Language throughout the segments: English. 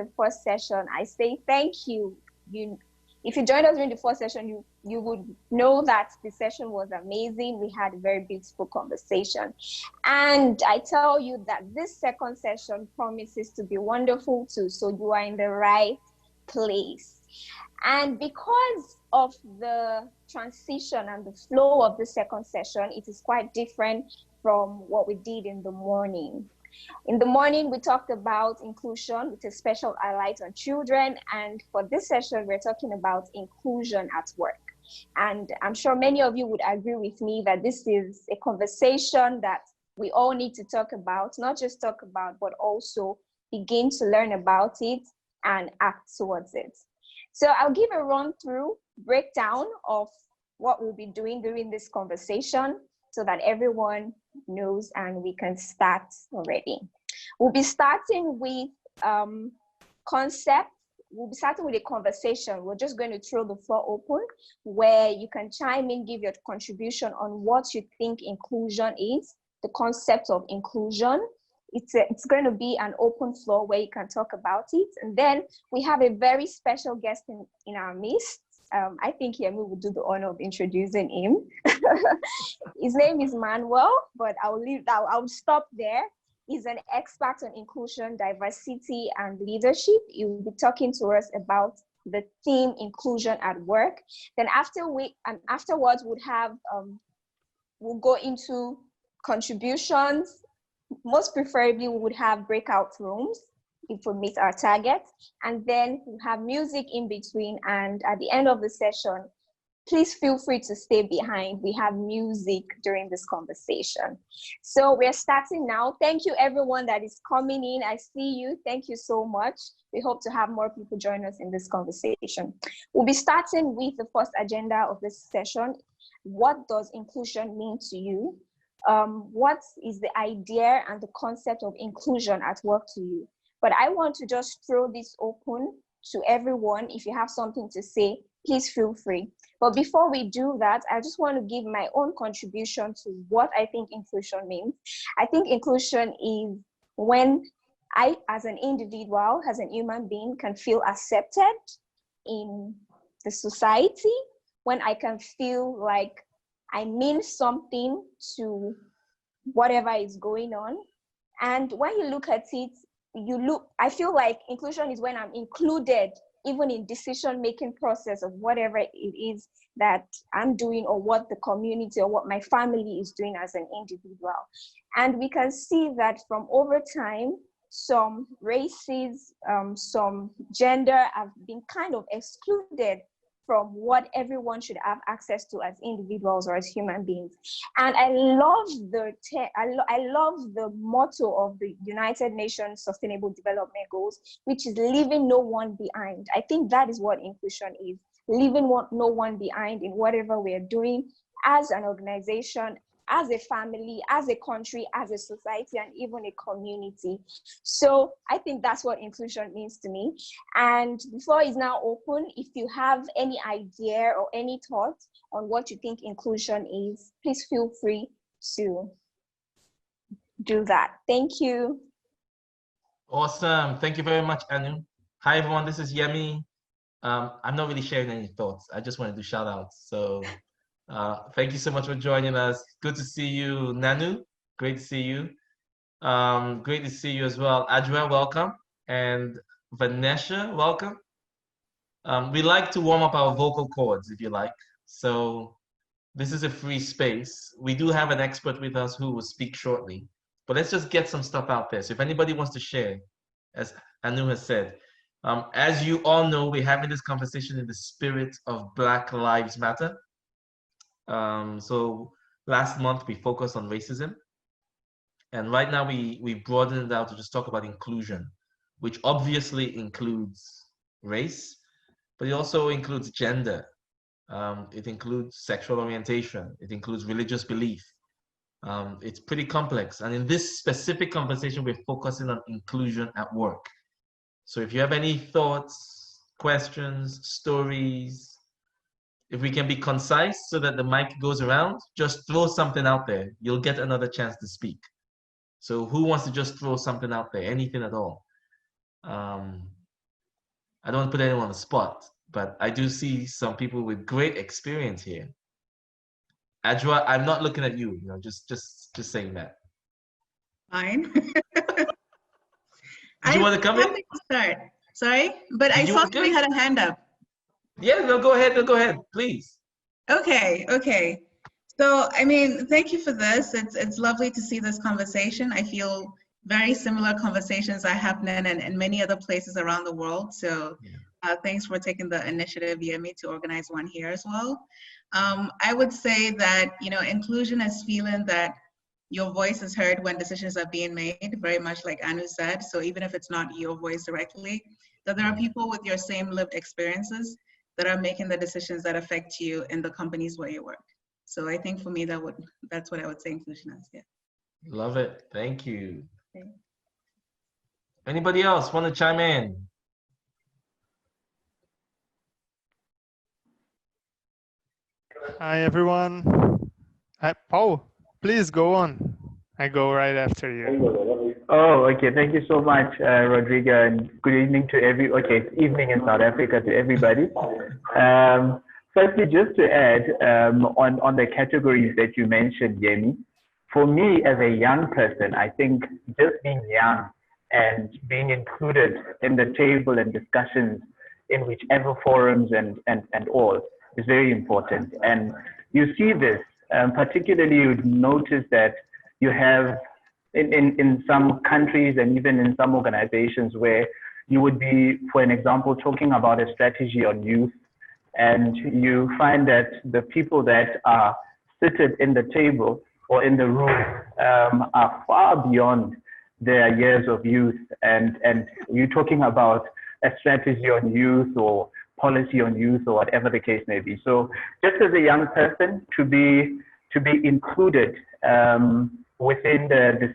the first session, I say thank you. If you joined us during the first session, you would know that the session was amazing. We had a very beautiful conversation. And I tell you that this second session promises to be wonderful too. So you are in the right place. And because of the transition and the flow of the second session, it is quite different from what we did in the morning. In the morning, we talked about inclusion with a special highlight on children. And for this session, we're talking about inclusion at work. And I'm sure many of you would agree with me that this is a conversation that we all need to talk about, not just talk about, but also begin to learn about it and act towards it. So I'll give a run through breakdown of what we'll be doing during this conversation so that everyone knows and we can start already. We'll be starting with concept. We'll be starting with a conversation. We're just going to throw the floor open where you can chime in, give your contribution on what you think inclusion is, the concept of inclusion. It's going to be an open floor where you can talk about it. And then we have a very special guest in our midst. I think Yemi will do the honor of introducing him. His name is Manuel, but I'll stop there. He's an expert on inclusion, diversity, and leadership. He will be talking to us about the theme inclusion at work. Then afterwards, we'll go into contributions. Most preferably, we would have breakout rooms if we meet our target. And then we have music in between. And at the end of the session, please feel free to stay behind. We have music during this conversation. So we're starting now. Thank you, everyone that is coming in. I see you. Thank you so much. We hope to have more people join us in this conversation. We'll be starting with the first agenda of this session. What does inclusion mean to you? What is the idea and the concept of inclusion at work to you? But I want to just throw this open to everyone. If you have something to say, please feel free. But before we do that, I just want to give my own contribution to what I think inclusion means. I think inclusion is when I, as an individual, as a human being, can feel accepted in the society, when I can feel like I mean something to whatever is going on. And when you look at it, I feel like inclusion is when I'm included even in decision-making process of whatever it is that I'm doing or what the community or what my family is doing as an individual. And we can see that from over time, some races, some gender have been kind of excluded from what everyone should have access to as individuals or as human beings. And I love the motto of the United Nations Sustainable Development Goals, which is leaving no one behind. I think that is what inclusion is, leaving no one behind in whatever we're doing as an organization, as a family, as a country, as a society, and even a community. So I think that's what inclusion means to me. And the floor is now open. If you have any idea or any thoughts on what you think inclusion is, please feel free to do that. Thank you. Awesome. Thank you very much, Anu. Hi, everyone. This is Yemi. I'm not really sharing any thoughts. I just wanted to shout out. So thank you so much for joining us. Good to see you, Nanu. Great to see you. Great to see you as well. Adria, welcome. And Vanessa, welcome. We like to warm up our vocal cords, if you like. So this is a free space. We do have an expert with us who will speak shortly. But let's just get some stuff out there. So if anybody wants to share, as Anu has said, as you all know, we're having this conversation in the spirit of Black Lives Matter. So last month we focused on racism, and right now we broadened it out to just talk about inclusion, which obviously includes race, but it also includes gender. It includes sexual orientation. It includes religious belief. It's pretty complex, and in this specific conversation we're focusing on inclusion at work. So if you have any thoughts, questions, stories, if we can be concise so that the mic goes around, just throw something out there. You'll get another chance to speak. So who wants to just throw something out there, anything at all? I don't want to put anyone on the spot, but I do see some people with great experience here. Adjoa, I'm not looking at you, just saying that. Fine. Did you want to come in? Start. Sorry, but I saw somebody had a hand up. Yeah, no, go ahead, please. Okay. So, I mean, thank you for this. It's lovely to see this conversation. I feel very similar conversations are happening in many other places around the world. So thanks for taking the initiative, Yemi, to organize one here as well. I would say that, inclusion is feeling that your voice is heard when decisions are being made, very much like Anu said. So even if it's not your voice directly, that there are people with your same lived experiences that are making the decisions that affect you in the companies where you work. So I think for me, that's what I would say inclusion is. Yeah. Love it. Thank you. Okay. Anybody else want to chime in? Hi, everyone. Paul, please go on. I go right after you. Oh, okay. Thank you so much, Rodrigo, and good evening to evening in South Africa to everybody. Firstly, just to add on the categories that you mentioned, Yemi, for me as a young person, I think just being young and being included in the table and discussions in whichever forums and all is very important. And you see this, particularly you notice that you have in some countries and even in some organizations where you would be, for an example, talking about a strategy on youth, and you find that the people that are seated in the table or in the room are far beyond their years of youth, and you're talking about a strategy on youth or policy on youth or whatever the case may be. So just as a young person, to be included within the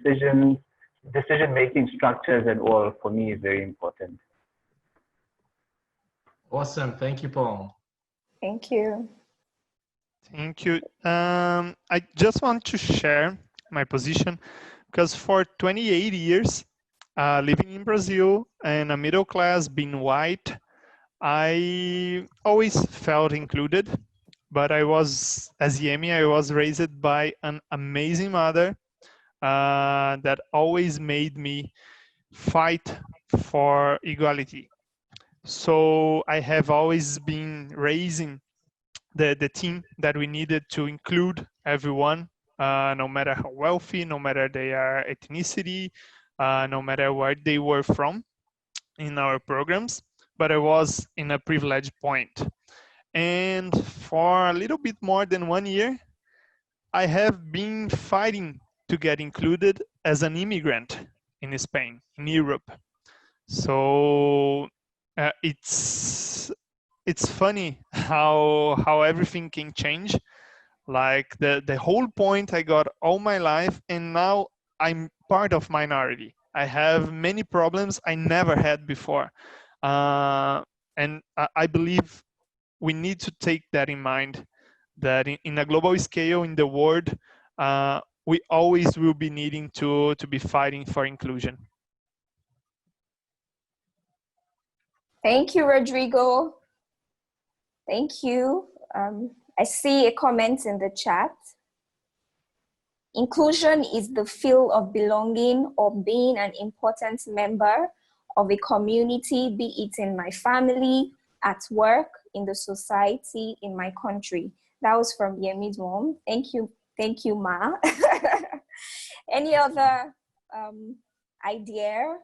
decision-making structures and all, for me, is very important. Awesome. Thank you, Paul. Thank you. Thank you. I just want to share my position because for 28 years, living in Brazil and a middle class, being white, I always felt included, but I was, as Yemi, I was raised by an amazing mother that always made me fight for equality. So I have always been raising the team that we needed to include everyone, no matter how wealthy, no matter their ethnicity, no matter where they were from in our programs, but I was in a privileged point. And for a little bit more than 1 year, I have been fighting to get included as an immigrant in Spain, in Europe. So it's funny how everything can change. Like the whole point I got all my life, and now I'm part of minority. I have many problems I never had before. And I believe we need to take that in mind, that in a global scale in the world, we always will be needing to be fighting for inclusion. Thank you, Rodrigo. Thank you. I see a comment in the chat. Inclusion is the feel of belonging or being an important member of a community, be it in my family, at work, in the society, in my country. That was from Yemi's mom. Thank you, Ma. Any other idea?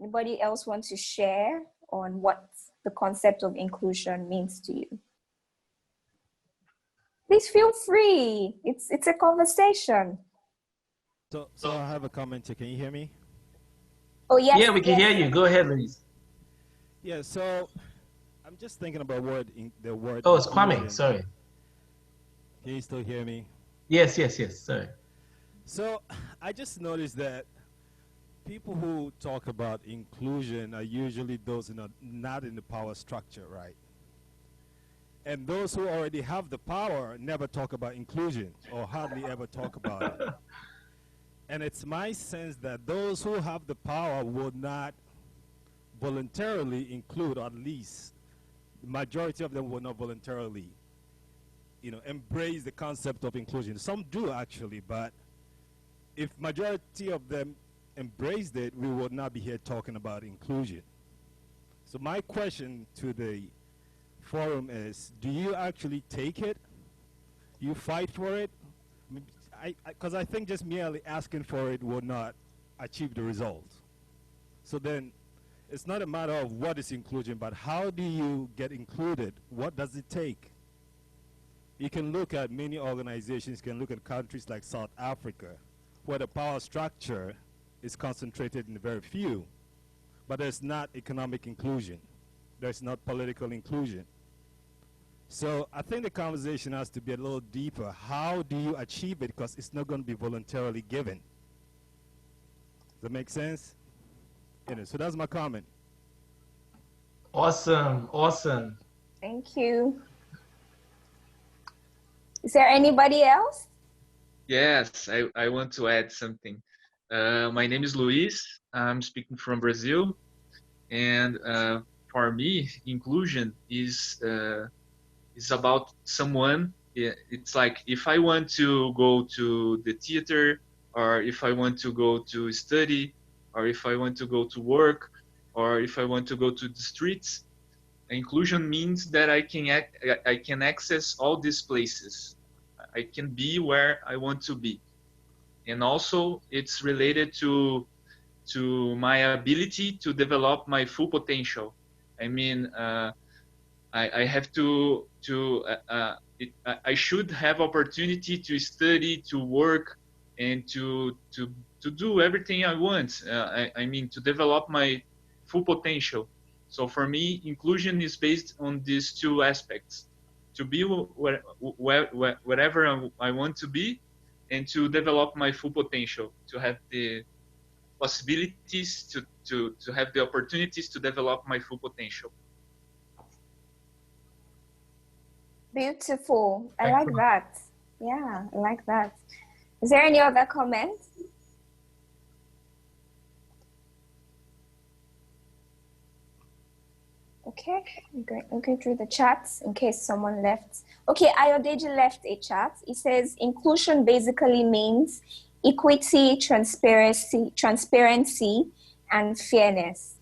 Anybody else want to share on what the concept of inclusion means to you? Please feel free. It's a conversation. So I have a comment here. Can you hear me? Oh yes. Yeah, we can hear you. Go ahead, Luis. Yeah. So I'm just thinking about the word. Oh, it's Kwame. Sorry. Can you still hear me? Yes. Sorry. So I just noticed that people who talk about inclusion are usually those not in the power structure, right? And those who already have the power never talk about inclusion or hardly ever talk about it. And it's my sense that those who have the power will not voluntarily include, or at least the majority of them will not voluntarily, embrace the concept of inclusion. Some do actually, but if majority of them embraced it, we would not be here talking about inclusion. So my question to the forum is, do you actually take it? You fight for it? Because I think just merely asking for it will not achieve the result. So then it's not a matter of what is inclusion, but how do you get included? What does it take? You can look at many organizations, you can look at countries like South Africa, where the power structure is concentrated in very few, but there's not economic inclusion. There's not political inclusion. So I think the conversation has to be a little deeper. How do you achieve it? Because it's not going to be voluntarily given. Does that make sense? So that's my comment. Awesome, awesome. Thank you. Is there anybody else? Yes, I want to add something. My name is Luis. I'm speaking from Brazil. And for me, inclusion is about someone. It's like if I want to go to the theater, or if I want to go to study, or if I want to go to work, or if I want to go to the streets, inclusion means that I can access all these places. I can be where I want to be. And also it's related to my ability to develop my full potential. I mean, I have I should have opportunity to study, to work, and to do everything I want. I mean, to develop my full potential. So for me, inclusion is based on these two aspects: to be wherever I want to be, and to develop my full potential, to have the possibilities, to have the opportunities to develop my full potential. Beautiful. I like that. Yeah, I like that. Is there any other comments? Okay, I'm going through the chats in case someone left. Okay, Ayodeji left a chat. It says inclusion basically means equity, transparency, and fairness.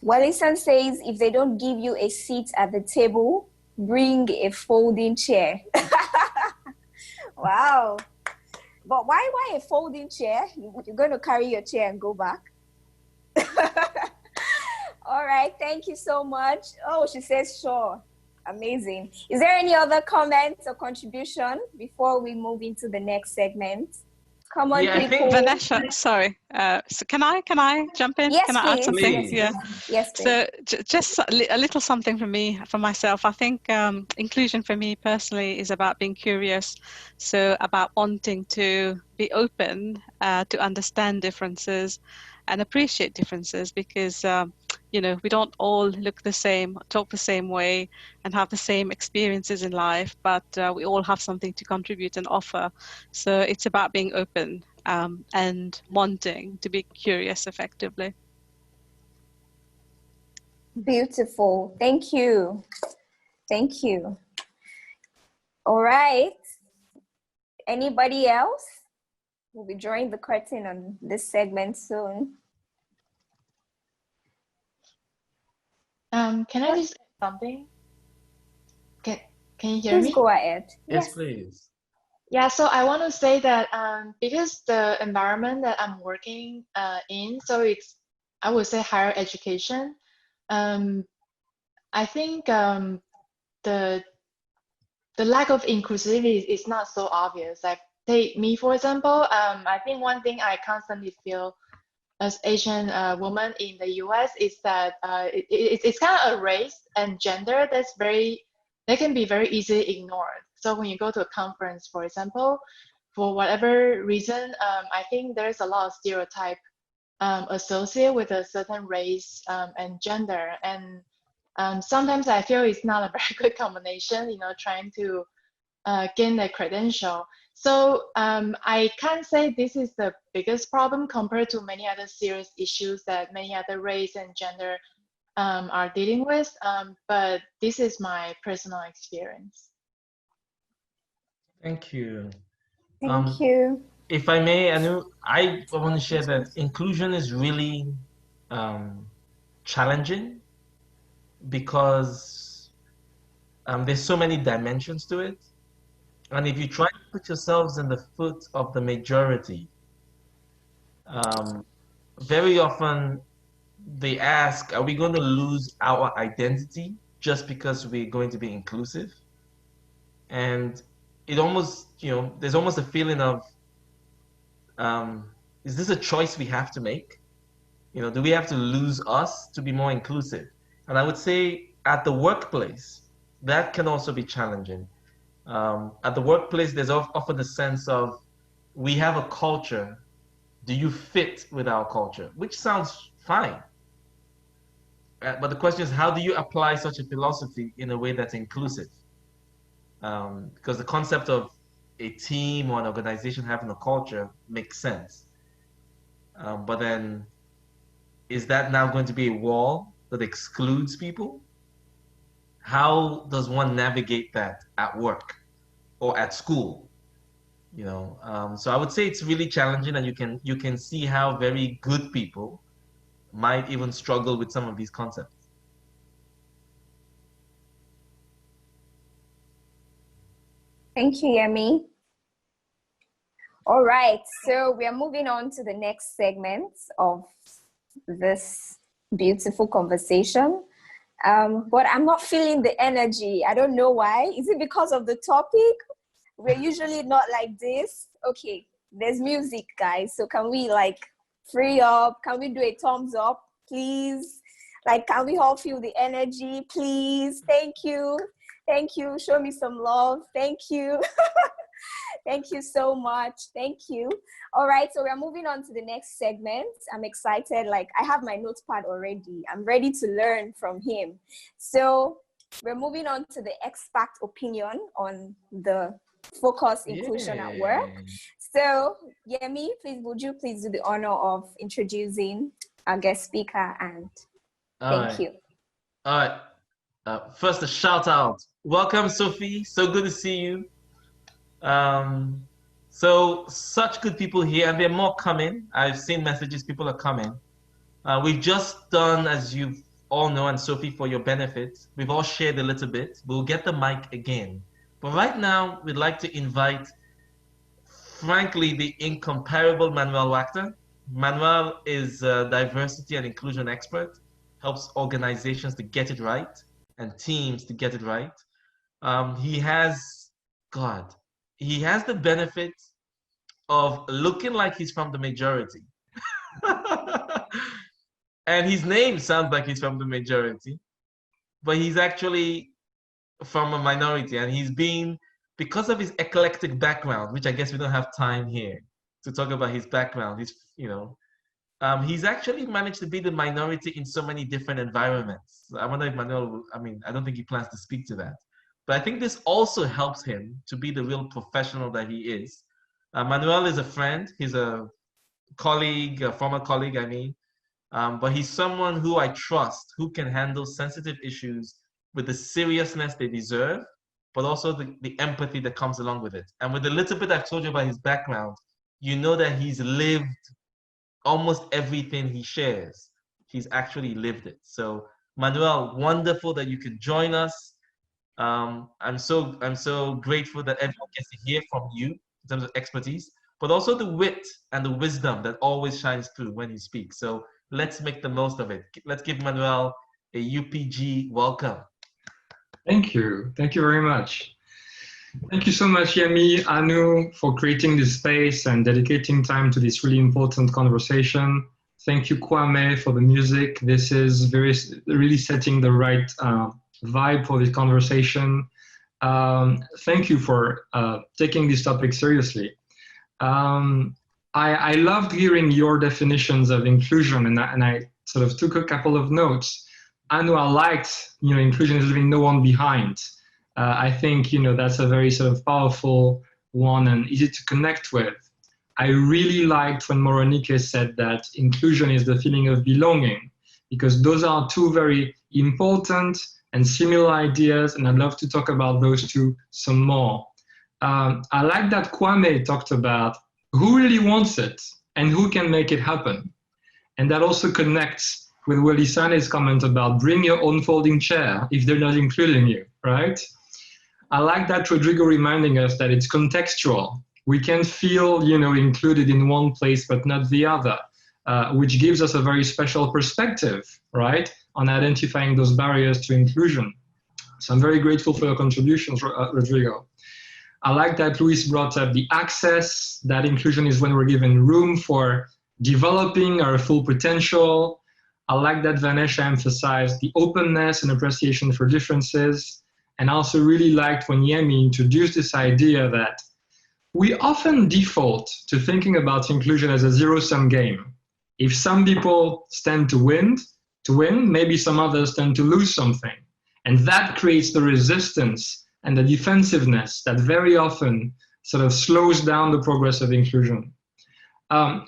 Wellington says if they don't give you a seat at the table, bring a folding chair. Wow. But why a folding chair? You're going to carry your chair and go back? All right, thank you so much. Oh, she says sure. Amazing. Is there any other comments or contribution before we move into the next segment? Come on, Yeah, people. Vanessa, sorry. So can I jump in? Yes, can I please. add something? Please. Yeah. Yes, please. So just a little something for myself. I think inclusion for me personally is about being curious. So about wanting to be open to understand differences and appreciate differences, because we don't all look the same, talk the same way, and have the same experiences in life, but we all have something to contribute and offer. So it's about being open and wanting to be curious effectively. Beautiful. Thank you. Thank you. All right. Anybody else? We'll be drawing the curtain on this segment soon. Can I just say something? Can you hear me? Please go ahead. Yes, please. Yeah, so I want to say that because the environment that I'm working in, so it's, I would say, higher education. I think the lack of inclusivity is not so obvious. Like, take me for example. I think one thing I constantly feel as Asian woman in the US is that it's kind of a race and gender that can be very easily ignored. So when you go to a conference, for example, for whatever reason, I think there's a lot of stereotype associated with a certain race and gender. And sometimes I feel it's not a very good combination, trying to gain a credential. So I can't say this is the biggest problem compared to many other serious issues that many other race and gender are dealing with, but this is my personal experience. Thank you. Thank you. If I may, Anu, I want to share that inclusion is really challenging because there's so many dimensions to it. And if you try to put yourselves in the foot of the majority, very often they ask, are we going to lose our identity just because we're going to be inclusive? And it almost, there's almost a feeling of, is this a choice we have to make? Do we have to lose us to be more inclusive? And I would say at the workplace, that can also be challenging. At the workplace, there's often a sense of, we have a culture. Do you fit with our culture? Which sounds fine. But the question is, how do you apply such a philosophy in a way that's inclusive? Because the concept of a team or an organization having a culture makes sense. But then, is that now going to be a wall that excludes people? How does one navigate that at work or at school? So I would say it's really challenging, and you can see how very good people might even struggle with some of these concepts. Thank you, Yemi. All right, so we are moving on to the next segment of this beautiful conversation. But I'm not feeling the energy. I don't know why. Is it because of the topic? We're usually not like this. Okay, there's music, guys. So can we free up? Can we do a thumbs up, please? Can we all feel the energy, please? Thank you. Thank you. Show me some love. Thank you. Thank you so much. Thank you. All right, so we're moving on to the next segment. I'm excited. I have my notepad already. I'm ready to learn from him. So we're moving on to the expert opinion on the focus inclusion at work. So Yemi, would you please do the honor of introducing our guest speaker, and thank you. All right. First, a shout out. Welcome, Sophie. So good to see you. So such good people here, and there are more coming. I've seen messages, people are coming. We've just done, as you all know, and Sophie, for your benefit, we've all shared a little bit. We'll get the mic again. But right now, we'd like to invite, frankly, the incomparable Manuel Wachter. Manuel is a diversity and inclusion expert, helps organizations to get it right and teams to get it right. He has the benefit of looking like he's from the majority. And his name sounds like he's from the majority, but he's actually from a minority. And he's been, because of his eclectic background, which I guess we don't have time here to talk about his background, he's actually managed to be the minority in so many different environments. I wonder if Manuel, I don't think he plans to speak to that. But I think this also helps him to be the real professional that he is. Manuel is a friend. He's a colleague, a former colleague, but he's someone who I trust, who can handle sensitive issues with the seriousness they deserve, but also the empathy that comes along with it. And with the little bit I've told you about his background, you know that he's lived almost everything he shares. He's actually lived it. So Manuel, wonderful that you could join us. I'm so grateful that everyone gets to hear from you in terms of expertise, but also the wit and the wisdom that always shines through when you speak. So let's make the most of it. Let's give Manuel a UPG welcome. Thank you. Thank you very much. Thank you so much, Yemi, Anu, for creating this space and dedicating time to this really important conversation. Thank you, Kwame, for the music. This is really setting the right vibe for this conversation. Thank you for taking this topic seriously. I loved hearing your definitions of inclusion, and I sort of took a couple of notes. Anu, I liked, inclusion is leaving no one behind. I think, that's a very sort of powerful one and easy to connect with. I really liked when Moronike said that inclusion is the feeling of belonging, because those are two very important and similar ideas, and I'd love to talk about those two some more. I like that Kwame talked about who really wants it and who can make it happen. And that also connects with Willie Sane's comment about bring your own folding chair if they're not including you, right? I like that Rodrigo reminding us that it's contextual. We can feel, included in one place but not the other, which gives us a very special perspective, right, on identifying those barriers to inclusion. So I'm very grateful for your contributions, Rodrigo. I like that Luis brought up the access, that inclusion is when we're given room for developing our full potential. I like that Vanessa emphasized the openness and appreciation for differences. And I also really liked when Yemi introduced this idea that we often default to thinking about inclusion as a zero-sum game. If some people stand to win, maybe some others tend to lose something. And that creates the resistance and the defensiveness that very often sort of slows down the progress of inclusion.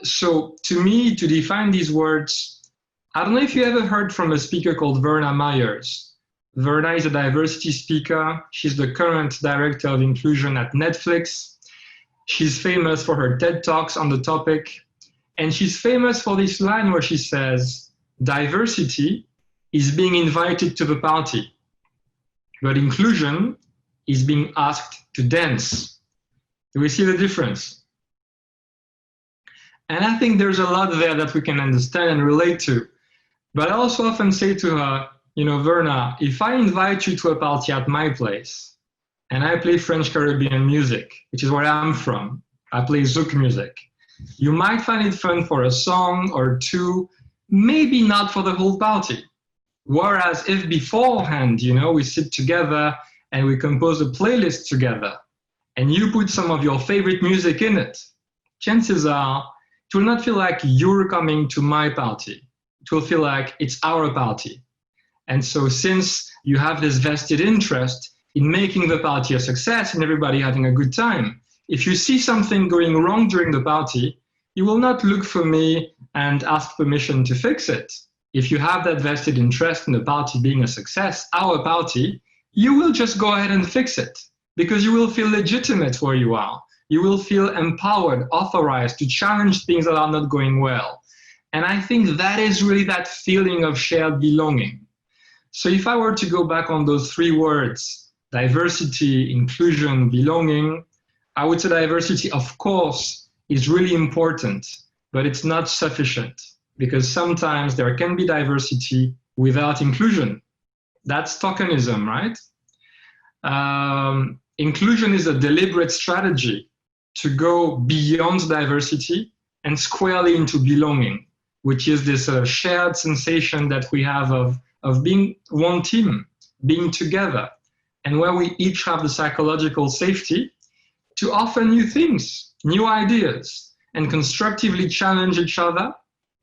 So to me, to define these words, I don't know if you ever heard from a speaker called Verna Myers. Verna is a diversity speaker. She's the current director of inclusion at Netflix. She's famous for her TED Talks on the topic. And she's famous for this line where she says, diversity is being invited to the party, but inclusion is being asked to dance. Do we see the difference? And I think there's a lot there that we can understand and relate to. But I also often say to her, Verna, if I invite you to a party at my place and I play French Caribbean music, which is where I'm from, I play Zouk music, you might find it fun for a song or two, maybe not for the whole party. Whereas if beforehand, we sit together and we compose a playlist together and you put some of your favorite music in it, chances are it will not feel like you're coming to my party. It will feel like it's our party. And so since you have this vested interest in making the party a success and everybody having a good time, if you see something going wrong during the party, you will not look for me and ask permission to fix it. If you have that vested interest in the party being a success, our party, you will just go ahead and fix it because you will feel legitimate where you are. You will feel empowered, authorized to challenge things that are not going well. And I think that is really that feeling of shared belonging. So if I were to go back on those three words, diversity, inclusion, belonging, I would say diversity, of course, is really important, but it's not sufficient because sometimes there can be diversity without inclusion. That's tokenism, right? Inclusion is a deliberate strategy to go beyond diversity and squarely into belonging, which is this shared sensation that we have of being one team, being together, and where we each have the psychological safety to offer new things, new ideas, and constructively challenge each other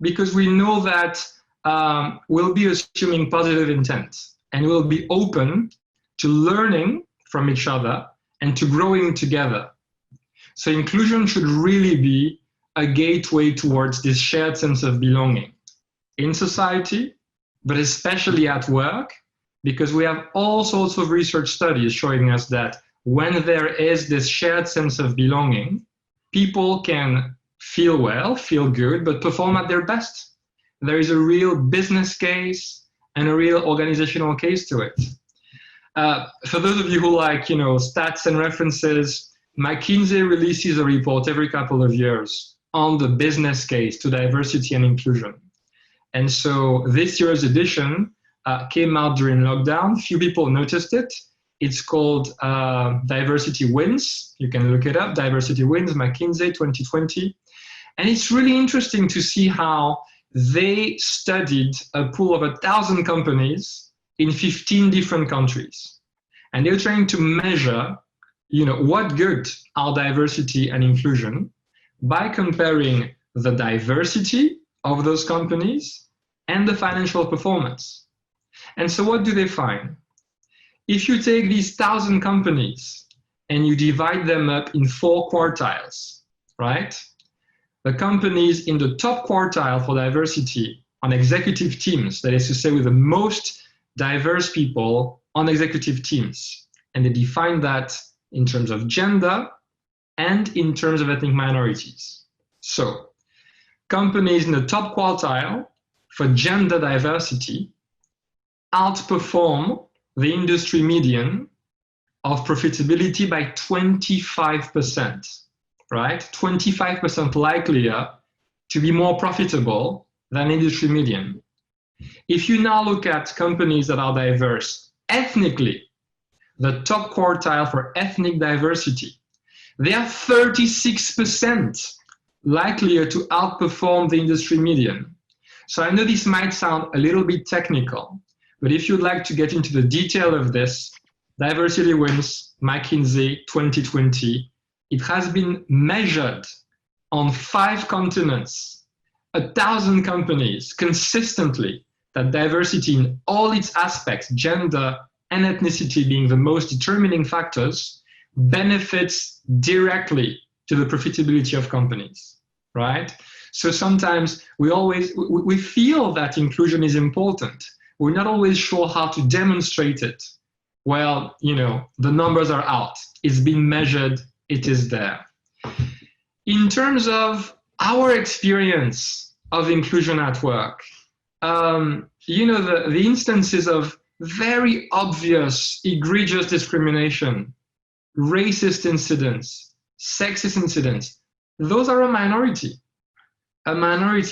because we know that we'll be assuming positive intent and we'll be open to learning from each other and to growing together. So inclusion should really be a gateway towards this shared sense of belonging in society, but especially at work, because we have all sorts of research studies showing us that when there is this shared sense of belonging, people can feel well, feel good, but perform at their best. There is a real business case and a real organizational case to it. For those of you who like, stats and references, McKinsey releases a report every couple of years on the business case to diversity and inclusion. And so this year's edition came out during lockdown. Few people noticed it. It's called Diversity Wins. You can look it up, Diversity Wins, McKinsey 2020. And it's really interesting to see how they studied a pool of 1,000 companies in 15 different countries. And they're trying to measure, what good are diversity and inclusion by comparing the diversity of those companies and the financial performance. And so what do they find? If you take these 1,000 companies and you divide them up in 4 quartiles, right? The companies in the top quartile for diversity on executive teams, that is to say with the most diverse people on executive teams. And they define that in terms of gender and in terms of ethnic minorities. So companies in the top quartile for gender diversity outperform the industry median of profitability by 25%, right? 25% likelier to be more profitable than industry median. If you now look at companies that are diverse ethnically, the top quartile for ethnic diversity, they are 36% likelier to outperform the industry median. So I know this might sound a little bit technical, but if you'd like to get into the detail of this, Diversity Wins, McKinsey 2020, it has been measured on 5 continents, 1,000 companies consistently, that diversity in all its aspects, gender and ethnicity being the most determining factors, benefits directly to the profitability of companies, right? So sometimes we feel that inclusion is important. We're not always sure how to demonstrate it. Well, you know, the numbers are out. It's been measured. It is there. In terms of our experience of inclusion at work, you know, the instances of very obvious, egregious discrimination, racist incidents, sexist incidents, those are a minority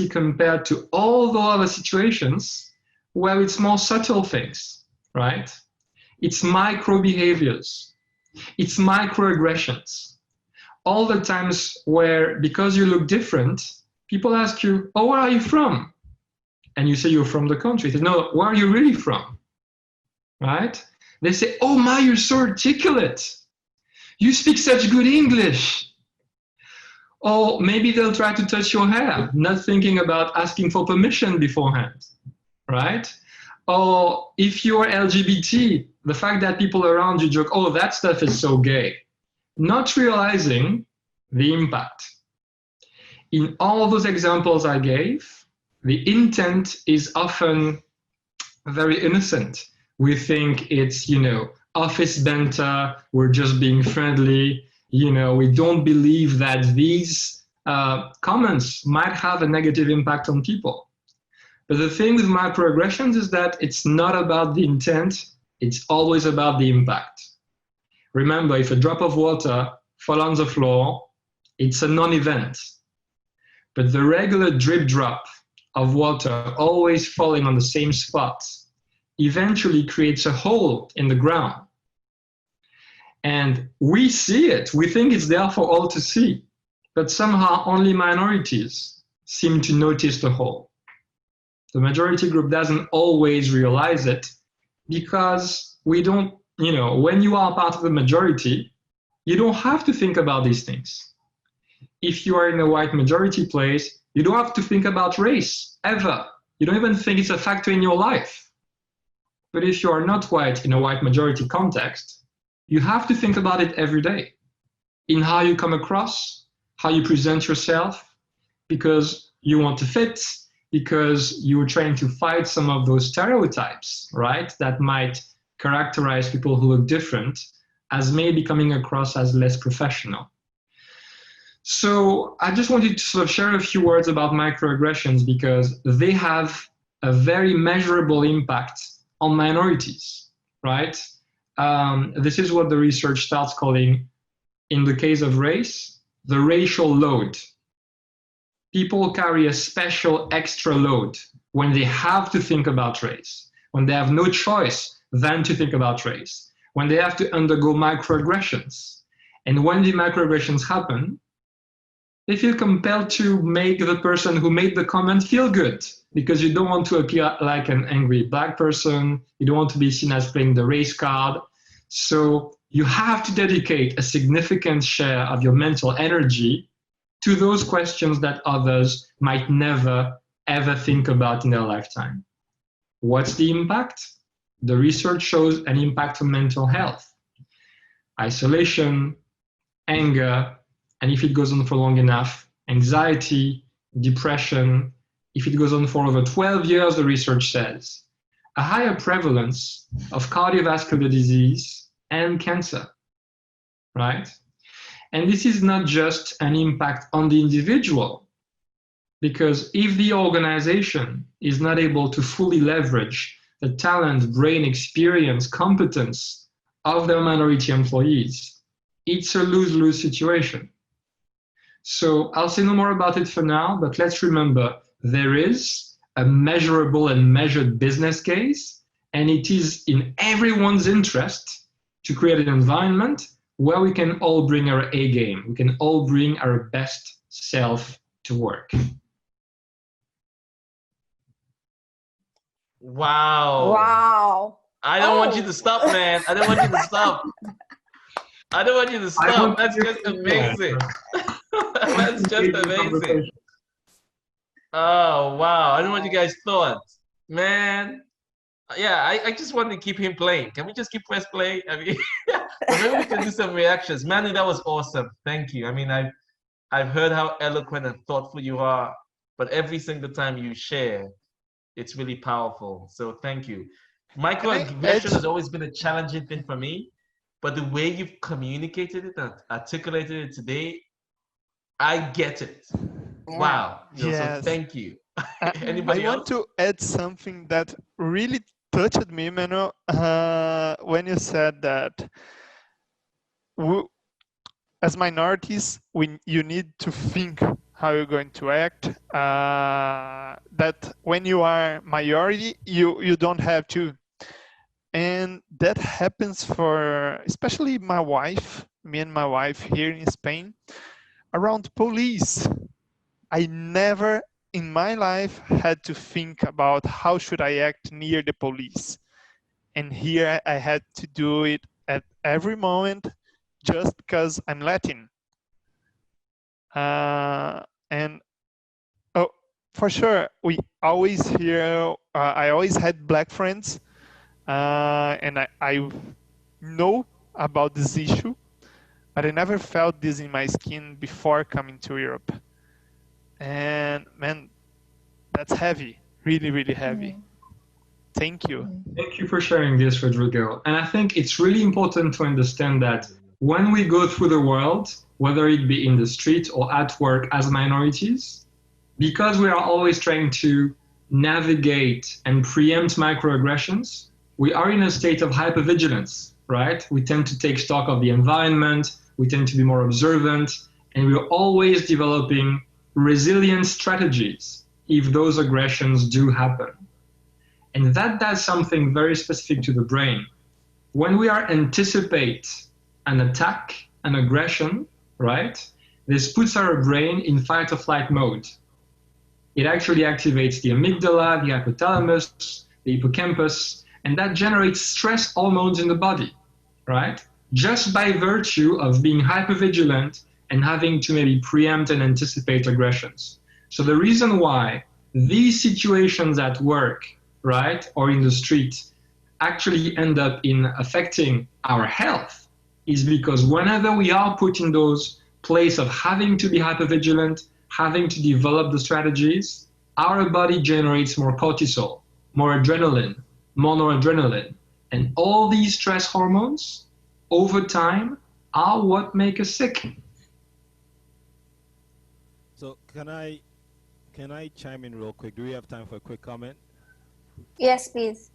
compared to all the other situations where it's more subtle things, right? It's micro behaviors, it's microaggressions. All the times where, because you look different, people ask you, oh, where are you from? And you say you're from the country. They say, no, where are you really from? Right? They say, oh my, you're so articulate. You speak such good English. Or maybe they'll try to touch your hair, not thinking about asking for permission beforehand, right? Or if you're LGBT, the fact that people around you joke, oh, that stuff is so gay, not realizing the impact. In all those examples I gave, the intent is often very innocent. We think it's, you know, office banter, we're just being friendly, you know, we don't believe that these comments might have a negative impact on people. But the thing with microaggressions is that it's not about the intent, it's always about the impact. Remember, if a drop of water falls on the floor, it's a non-event. But the regular drip drop of water always falling on the same spot eventually creates a hole in the ground. And we see it, we think it's there for all to see, but somehow only minorities seem to notice the hole. The majority group doesn't always realize it because we don't, you know, when you are part of the majority, you don't have to think about these things. If you are in a white majority place, you don't have to think about race, ever. You don't even think it's a factor in your life. But if you are not white in a white majority context, you have to think about it every day in how you come across, how you present yourself, because you want to fit, because you're trying to fight some of those stereotypes, right, that might characterize people who look different as maybe coming across as less professional. So I just wanted to sort of share a few words about microaggressions because they have a very measurable impact on minorities, right? This is what the research starts calling, in the case of race, the racial load. People carry a special extra load when they have to think about race, when they have no choice than to think about race, when they have to undergo microaggressions. And when the microaggressions happen, they feel compelled to make the person who made the comment feel good, because you don't want to appear like an angry black person, you don't want to be seen as playing the race card. So you have to dedicate a significant share of your mental energy to those questions that others might never, ever think about in their lifetime. What's the impact? The research shows an impact on mental health. isolation, anger, and if it goes on for long enough, anxiety, depression. If it goes on for over 12 years, the research says, a higher prevalence of cardiovascular disease and cancer, right? And this is not just an impact on the individual, because if the organization is not able to fully leverage the talent, brain, experience, competence of their minority employees, it's a lose-lose situation. So I'll say no more about it for now, but let's remember there is a measurable and measured business case, and it is in everyone's interest to create an environment where we can all bring our A game. We can all bring our best self to work. Wow. Wow. I don't want you to stop, man. I don't want you to stop. I don't want you to stop. That's just amazing. That's just amazing. Oh, wow. I don't know what you guys thought. Man. Yeah, I just want to keep him playing. Can we just keep press play? I mean, maybe we can do some reactions. Manny, that was awesome. Thank you. I mean, I've heard how eloquent and thoughtful you are, but every single time you share, it's really powerful. So thank you. Microaggression has always been a challenging thing for me, but the way you've communicated it and articulated it today, I get it. Yeah. Wow. Yes. So thank you. I want to add something that really touched me, Manuel, when you said that as minorities, you need to think how you're going to act. That when you are majority, you don't have to. And that happens for especially me and my wife here in Spain, around police. I never in my life had to think about how should I act near the police. And here I had to do it at every moment just because I'm Latin. And oh, for sure, we always hear, I always had black friends, and I know about this issue, but I never felt this in my skin before coming to Europe. And man, that's heavy, really, really heavy. Thank you. Thank you for sharing this, Rodrigo. And I think it's really important to understand that when we go through the world, whether it be in the street or at work as minorities, because we are always trying to navigate and preempt microaggressions, we are in a state of hypervigilance, right? We tend to take stock of the environment, we tend to be more observant, and we're always developing resilient strategies if those aggressions do happen. And that does something very specific to the brain. When we are anticipate an attack, an aggression, right? This puts our brain in fight or flight mode. It actually activates the amygdala, the hypothalamus, the hippocampus, and that generates stress hormones in the body, right? Just by virtue of being hypervigilant and having to maybe preempt and anticipate aggressions. So the reason why these situations at work, right, or in the street actually end up in affecting our health is because whenever we are put in those place of having to be hypervigilant, having to develop the strategies, our body generates more cortisol, more adrenaline, more noradrenaline. And all these stress hormones over time are what make us sick. So can I chime in real quick? Do we have time for a quick comment? Yes, please.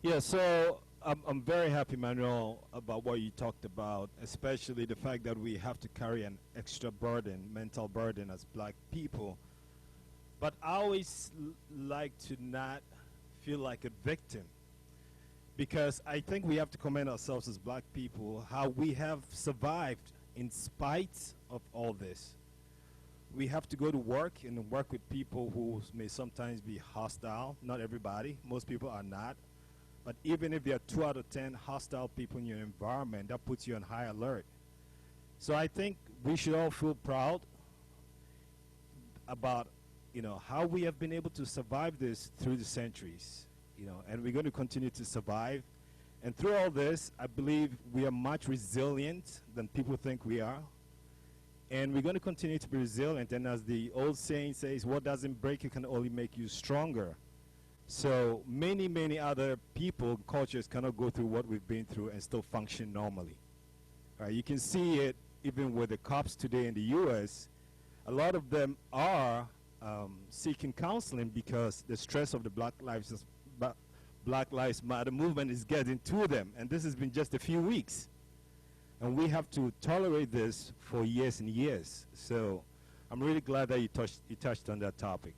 Yeah, so I'm very happy, Manuel, about what you talked about, especially the fact that we have to carry an extra burden, mental burden as black people. But I always like to not feel like a victim, because I think we have to commend ourselves as black people, how we have survived in spite of all this. We have to go to work and work with people who may sometimes be hostile. Not everybody. Most people are not. But even if there are 2 out of 10 hostile people in your environment, that puts you on high alert. So I think we should all feel proud about, how we have been able to survive this through the centuries, and we're going to continue to survive. And through all this, I believe we are much resilient than people think we are. And we're going to continue to be resilient. And as the old saying says, what doesn't break you can only make you stronger. So many, many other people, cultures cannot go through what we've been through and still function normally. You can see it even with the cops today in the US. A lot of them are seeking counseling because the stress of the Black Lives Matter movement is getting to them. And this has been just a few weeks. And we have to tolerate this for years and years. So I'm really glad that you touched on that topic.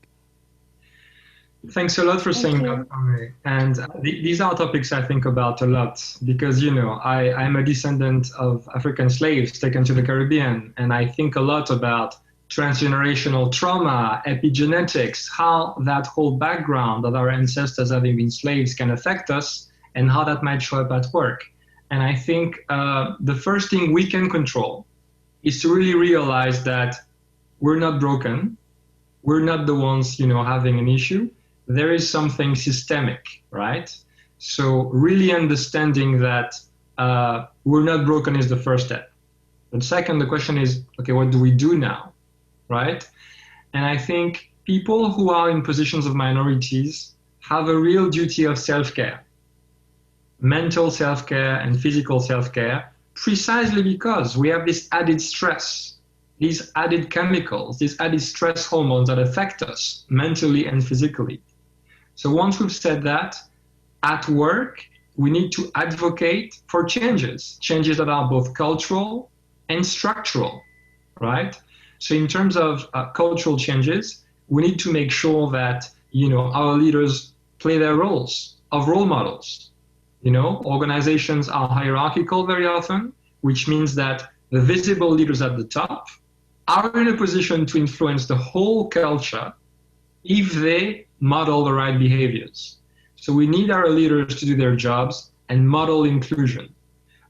Thanks a lot for saying that, Kwame. And these are topics I think about a lot because, you know, I'm a descendant of African slaves taken to the Caribbean. And I think a lot about transgenerational trauma, epigenetics, how that whole background of our ancestors having been slaves can affect us and how that might show up at work. And I think the first thing we can control is to really realize that we're not broken. We're not the ones, you know, having an issue. There is something systemic, right? So really understanding that we're not broken is the first step. But second, the question is, okay, what do we do now, right? And I think people who are in positions of minorities have a real duty of self-care, mental self-care and physical self-care, precisely because we have this added stress, these added chemicals, these added stress hormones that affect us mentally and physically. So once we've said that, at work, we need to advocate for changes that are both cultural and structural, right? So in terms of cultural changes, we need to make sure that, you know, our leaders play their roles of role models. You know, organizations are hierarchical very often, which means that the visible leaders at the top are in a position to influence the whole culture if they model the right behaviors. So we need our leaders to do their jobs and model inclusion.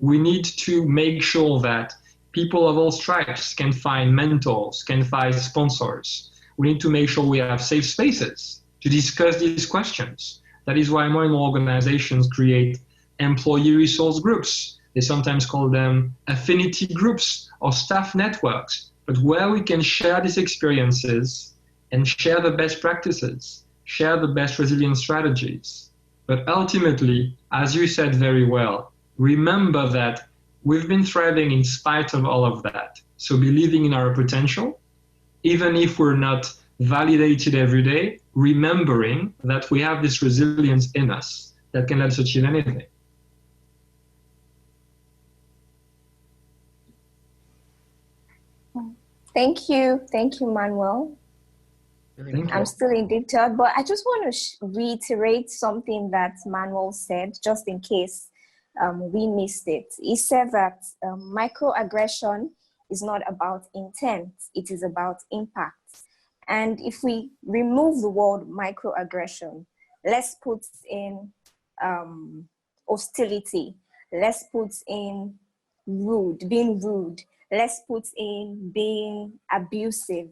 We need to make sure that people of all stripes can find mentors, can find sponsors. We need to make sure we have safe spaces to discuss these questions. That is why more and more organizations create employee resource groups. They sometimes call them affinity groups or staff networks, but where we can share these experiences and share the best practices, share the best resilience strategies. But ultimately, as you said very well, remember that we've been thriving in spite of all of that. So believing in our potential, even if we're not validated every day, remembering that we have this resilience in us that can let us achieve anything. Thank you, Manuel. I'm still in detail, but I just want to reiterate something that Manuel said, just in case we missed it. He said that microaggression is not about intent, it is about impact. And if we remove the word microaggression, let's put in hostility, let's put in being rude, let's put in being abusive.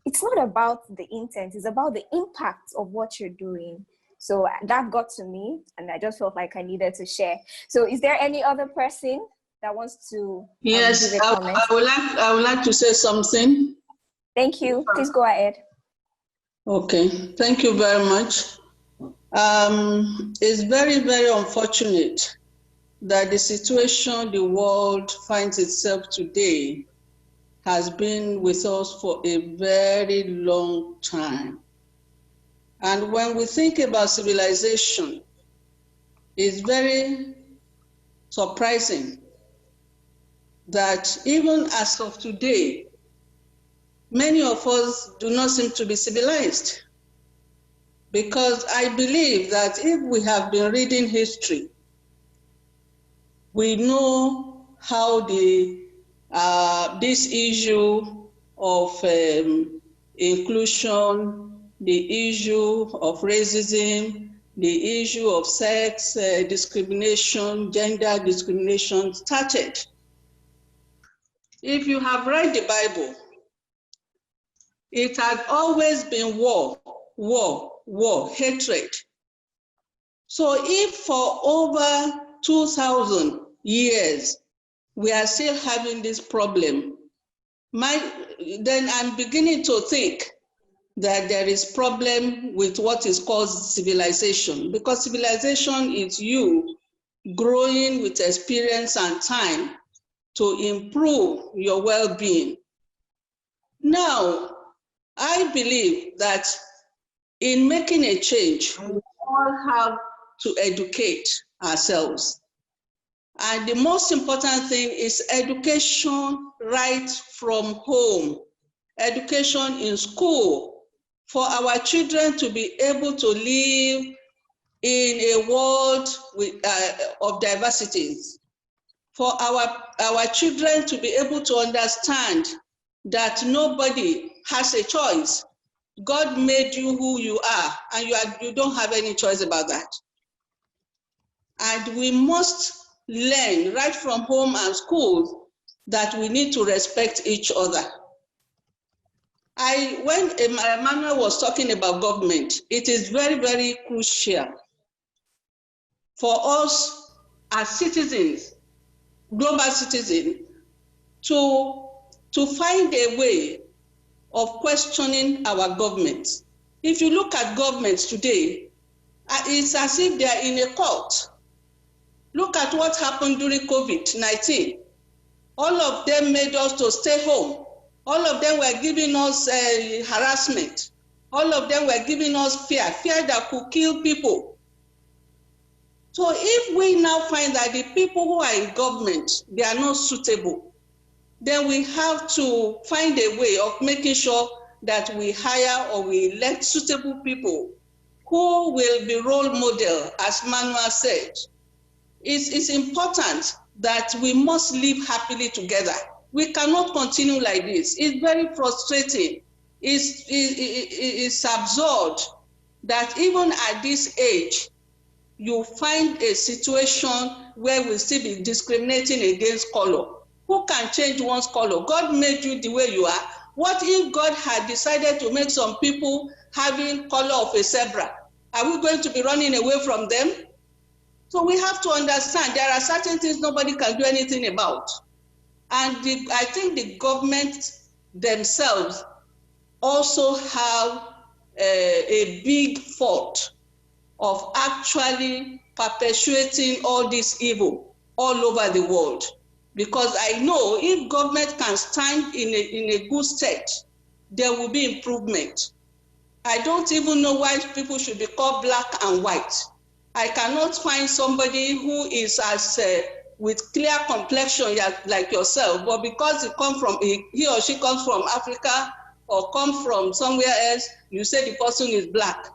It's not about the intent, it's about the impact of what you're doing. So that got to me, and I just felt like I needed to share. So is there any other person that wants to Yes, give a comment? I would like to say something. Thank you. Please go ahead. Okay, thank you very much. It's very, very unfortunate that the situation the world finds itself today has been with us for a very long time. And when we think about civilization, it's very surprising that even as of today, many of us do not seem to be civilized. Because I believe that if we have been reading history, we know how this issue of inclusion, the issue of racism, the issue of sex discrimination, gender discrimination started. If you have read the Bible, it had always been war, hatred. So if for over 2,000 years, we are still having this problem. Then I'm beginning to think that there is problem with what is called civilization, because civilization is you growing with experience and time to improve your well-being. Now, I believe that in making a change, we all have to educate ourselves. And the most important thing is education right from home, education in school, for our children to be able to live in a world of diversities, for our children to be able to understand that nobody has a choice. God made you who you are, and you don't have any choice about that. And we must learn right from home and school that we need to respect each other. When Manuel was talking about government, it is very, very crucial for us as citizens, global citizens, to find a way of questioning our governments. If you look at governments today, it's as if they are in a cult. Look at what happened during COVID-19. All of them made us to stay home. All of them were giving us harassment. All of them were giving us fear that could kill people. So if we now find that the people who are in government, they are not suitable, then we have to find a way of making sure that we hire or we elect suitable people who will be role model, as Manuel said. It's important that we must live happily together. We cannot continue like this. It's very frustrating. It's absurd that even at this age, you find a situation where we still be discriminating against color. Who can change one's color? God made you the way you are. What if God had decided to make some people having color of a zebra? Are we going to be running away from them? So we have to understand there are certain things nobody can do anything about. And I think the government themselves also have a big fault of actually perpetuating all this evil all over the world. Because I know if government can stand in a good state, there will be improvement. I don't even know why people should be called black and white. I cannot find somebody who is as with clear complexion like yourself, but because he or she comes from Africa or comes from somewhere else, you say the person is black.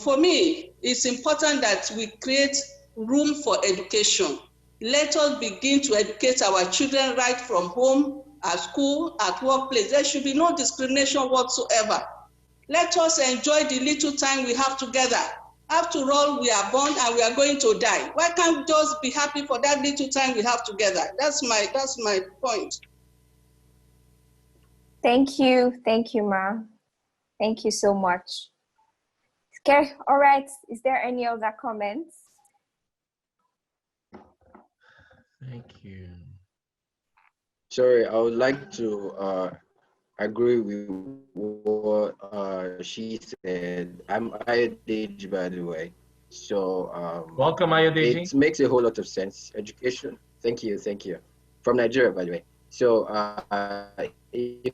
For me, it's important that we create room for education. Let us begin to educate our children right from home, at school, at workplace. There should be no discrimination whatsoever. Let us enjoy the little time we have together. After all, we are born and we are going to die. Why can't we just be happy for that little time we have together? That's my point. Thank you, Ma. Thank you so much. Okay, all right. Is there any other comments? Thank you. Sorry, I would like to agree with what she said. I'm Ayodeji, by the way. So welcome, Ayodeji. It makes a whole lot of sense. Education. Thank you. From Nigeria, by the way. So it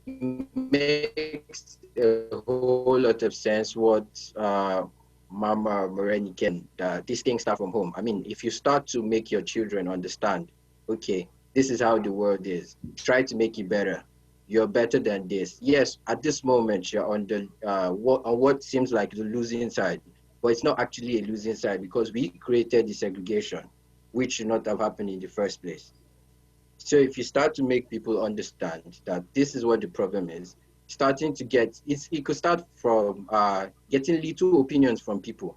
makes a whole lot of sense what Mama Moreni can. These things start from home. I mean, if you start to make your children understand, okay, this is how the world is. Try to make it better. You're better than this. Yes, at this moment you're on the on what seems like the losing side, but it's not actually a losing side because we created the segregation, which should not have happened in the first place. So if you start to make people understand that this is what the problem is, starting to get it could start from getting little opinions from people.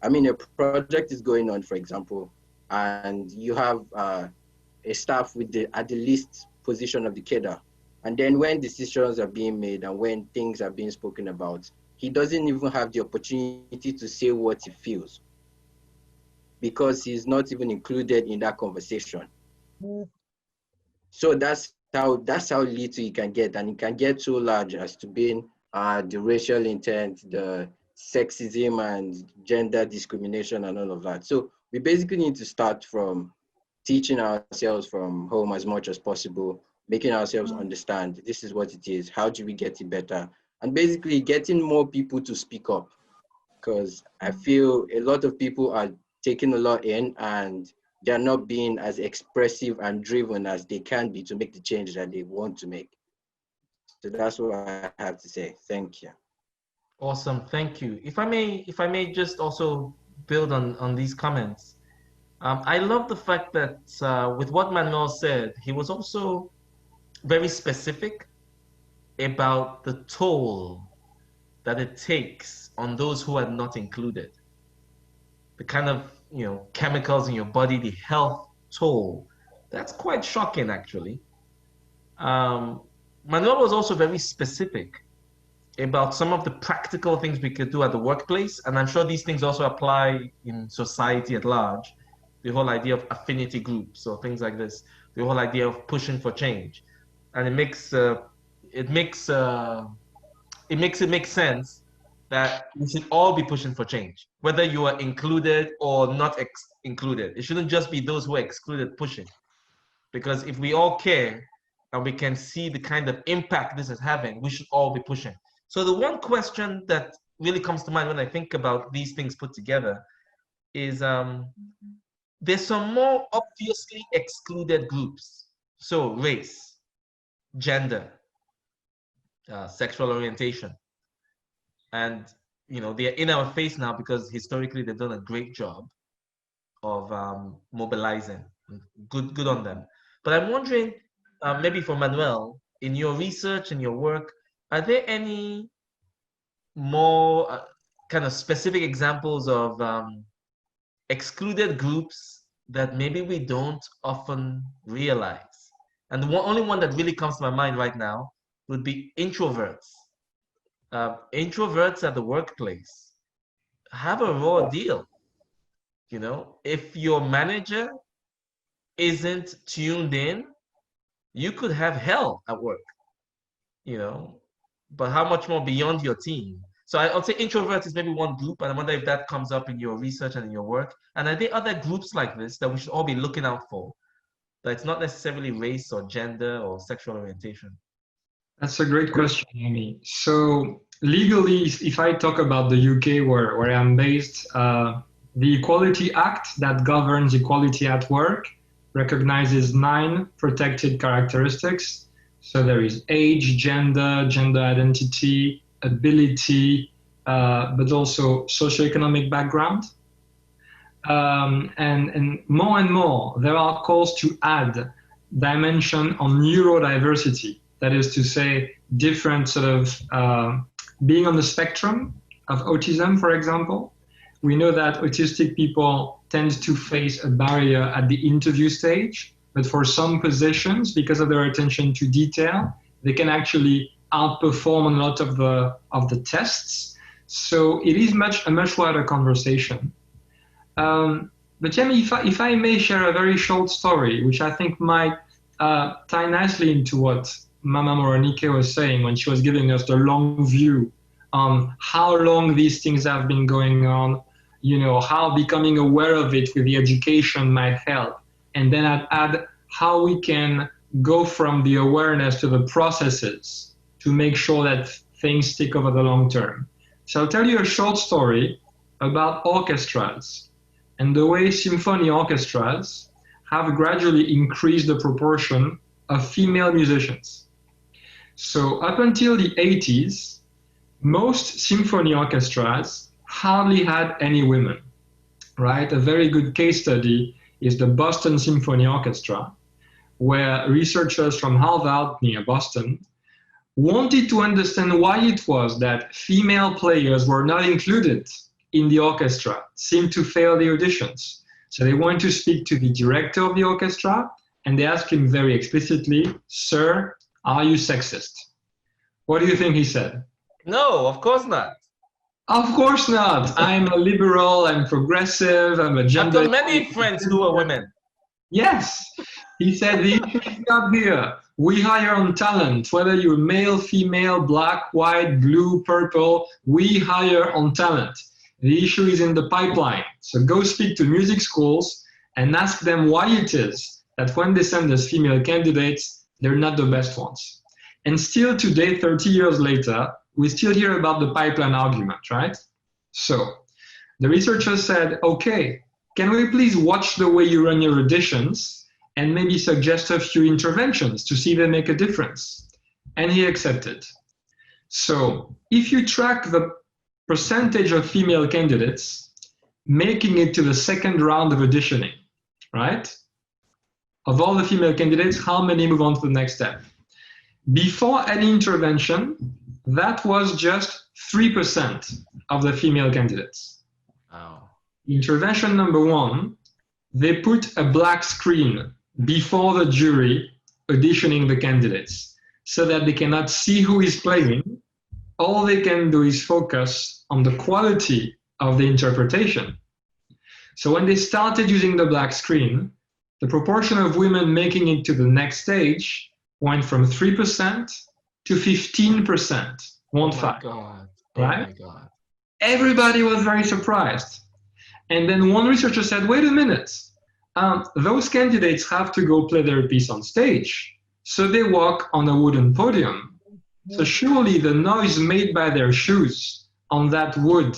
I mean, a project is going on, for example, and you have a staff at the least position of the cadre. And then when decisions are being made and when things are being spoken about, he doesn't even have the opportunity to say what he feels. because he's not even included in that conversation. So that's how little you can get, and it can get so large as to being the racial intent, the sexism and gender discrimination and all of that. So we basically need to start from teaching ourselves from home as much as possible, making ourselves understand this is what it is, how do we get it better, and basically getting more people to speak up, because I feel a lot of people are taking a lot in and they're not being as expressive and driven as they can be to make the change that they want to make. So that's what I have to say. Thank you. Awesome, thank you. If I may just also build on these comments. I love the fact that with what Manuel said, he was also very specific about the toll that it takes on those who are not included. The kind of, chemicals in your body, the health toll, that's quite shocking actually. Manuel was also very specific about some of the practical things we could do at the workplace, and I'm sure these things also apply in society at large. The whole idea of affinity groups or things like this, the whole idea of pushing for change, and it makes it make sense that we should all be pushing for change, whether you are included or not included. It shouldn't just be those who are excluded pushing, because if we all care and we can see the kind of impact this is having, we should all be pushing. So the one question that really comes to mind when I think about these things put together is there's some more obviously excluded groups. So race, gender, sexual orientation. And, they're in our face now because historically they've done a great job of mobilizing. Good on them. But I'm wondering, maybe for Manuel, in your research and your work, are there any more kind of specific examples of excluded groups that maybe we don't often realize? And the only one that really comes to my mind right now would be introverts. Introverts at the workplace have a raw deal. If your manager isn't tuned in, you could have hell at work, but how much more beyond your team? So I would say introverts is maybe one group, and I wonder if that comes up in your research and in your work. And are there other groups like this that we should all be looking out for? That it's not necessarily race or gender or sexual orientation. That's a great question, Amy. So legally, if I talk about the UK where I'm based, the Equality Act that governs equality at work recognizes 9 protected characteristics. So there is age, gender identity, ability, but also socioeconomic background. And more, there are calls to add dimension on neurodiversity. That is to say, different sort of being on the spectrum of autism, for example. We know that autistic people tend to face a barrier at the interview stage, but for some positions, because of their attention to detail, they can actually outperform a lot of the tests. So it is a much wider conversation. But Jamie, if I may share a very short story, which I think might tie nicely into what Mama Moronike was saying when she was giving us the long view on how long these things have been going on, how becoming aware of it with the education might help. And then I'd add how we can go from the awareness to the processes to make sure that things stick over the long term. So I'll tell you a short story about orchestras and the way symphony orchestras have gradually increased the proportion of female musicians. So up until the 80s, most symphony orchestras hardly had any women, right? A very good case study is the Boston Symphony Orchestra, where researchers from Harvard near Boston wanted to understand why it was that female players were not included in the orchestra, seemed to fail the auditions. So they went to speak to the director of the orchestra, and they asked him very explicitly, "Sir, are you sexist?" What do you think he said? No, of course not. Of course not. I'm a liberal, I'm progressive, I'm a I've gender. got many friends who are women. Yes. He said the issue is not here. We hire on talent, whether you're male, female, black, white, blue, purple, we hire on talent. The issue is in the pipeline. So go speak to music schools and ask them why it is that when they send us female candidates, they're not the best ones. And still today, 30 years later, we still hear about the pipeline argument, right? So the researchers said, okay, can we please watch the way you run your auditions and maybe suggest a few interventions to see if they make a difference? And he accepted. So if you track the percentage of female candidates making it to the second round of auditioning, right? Of all the female candidates, how many move on to the next step? Before any intervention, that was just 3% of the female candidates. Wow. Intervention number one, they put a black screen before the jury auditioning the candidates so that they cannot see who is playing. All they can do is focus on the quality of the interpretation. So when they started using the black screen, the proportion of women making it to the next stage went from 3% to 15%. Oh my God. Oh right? my God. Everybody was very surprised. And then one researcher said, wait a minute, those candidates have to go play their piece on stage. So they walk on a wooden podium. So surely the noise made by their shoes on that wood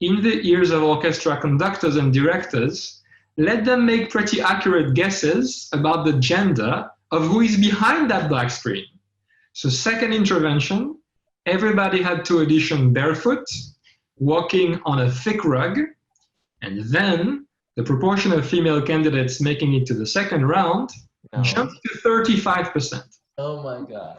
in the ears of orchestra conductors and directors let them make pretty accurate guesses about the gender of who is behind that black screen. So second intervention, everybody had to audition barefoot, walking on a thick rug, and then the proportion of female candidates making it to the second round jumped to 35%. Oh my God.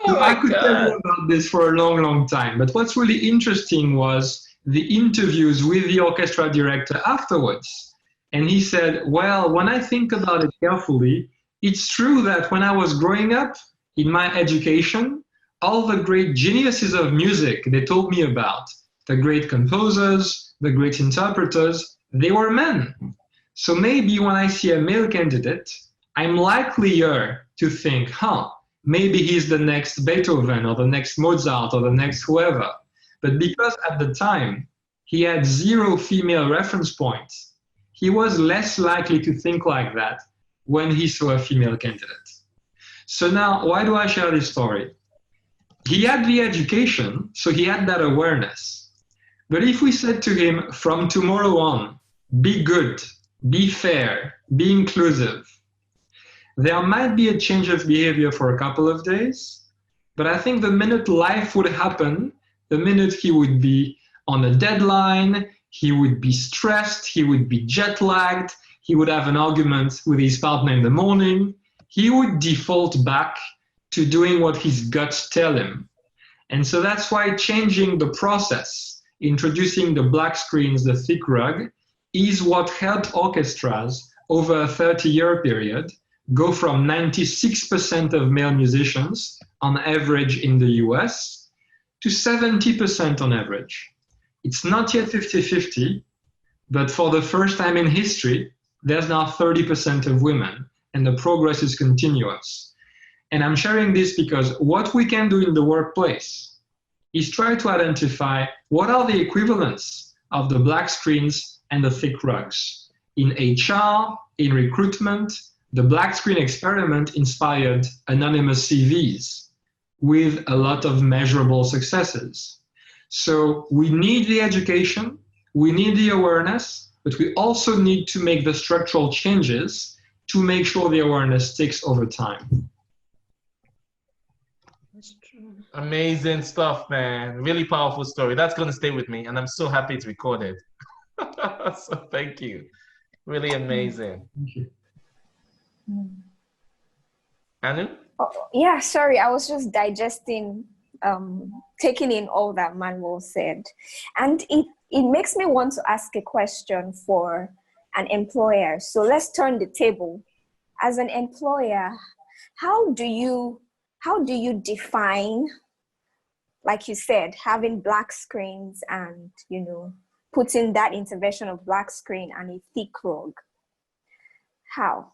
So I could tell you about this for a long, long time, but what's really interesting was the interviews with the orchestra director afterwards. And he said, well, when I think about it carefully, it's true that when I was growing up in my education, all the great geniuses of music they told me about, the great composers, the great interpreters, they were men. So maybe when I see a male candidate, I'm likelier to think, maybe he's the next Beethoven or the next Mozart or the next whoever. But because at the time he had 0 female reference points, he was less likely to think like that when he saw a female candidate. So now, why do I share this story? He had the education, so he had that awareness. But if we said to him, from tomorrow on, be good, be fair, be inclusive, there might be a change of behavior for a couple of days, but I think the minute life would happen, the minute he would be on a deadline, he would be stressed, he would be jet lagged, he would have an argument with his partner in the morning, he would default back to doing what his guts tell him. And so that's why changing the process, introducing the black screens, the thick rug, is what helped orchestras over a 30-year period go from 96% of male musicians on average in the US to 70% on average. It's not yet 50-50, but for the first time in history, there's now 30% of women, and the progress is continuous. And I'm sharing this because what we can do in the workplace is try to identify what are the equivalents of the black screens and the thick rugs. In HR, in recruitment, the black screen experiment inspired anonymous CVs with a lot of measurable successes. So we need the education, we need the awareness, but we also need to make the structural changes to make sure the awareness sticks over time. That's true. Amazing stuff, man. Really powerful story. That's going to stay with me, and I'm so happy it's recorded. So thank you. Really amazing. Thank you. Anu? Oh, yeah, sorry, I was just digesting, taking in all that Manuel said. And it makes me want to ask a question for an employer. So let's turn the table. As an employer, how do you define like you said, having black screens and, putting that intervention of black screen and a thick rug? How?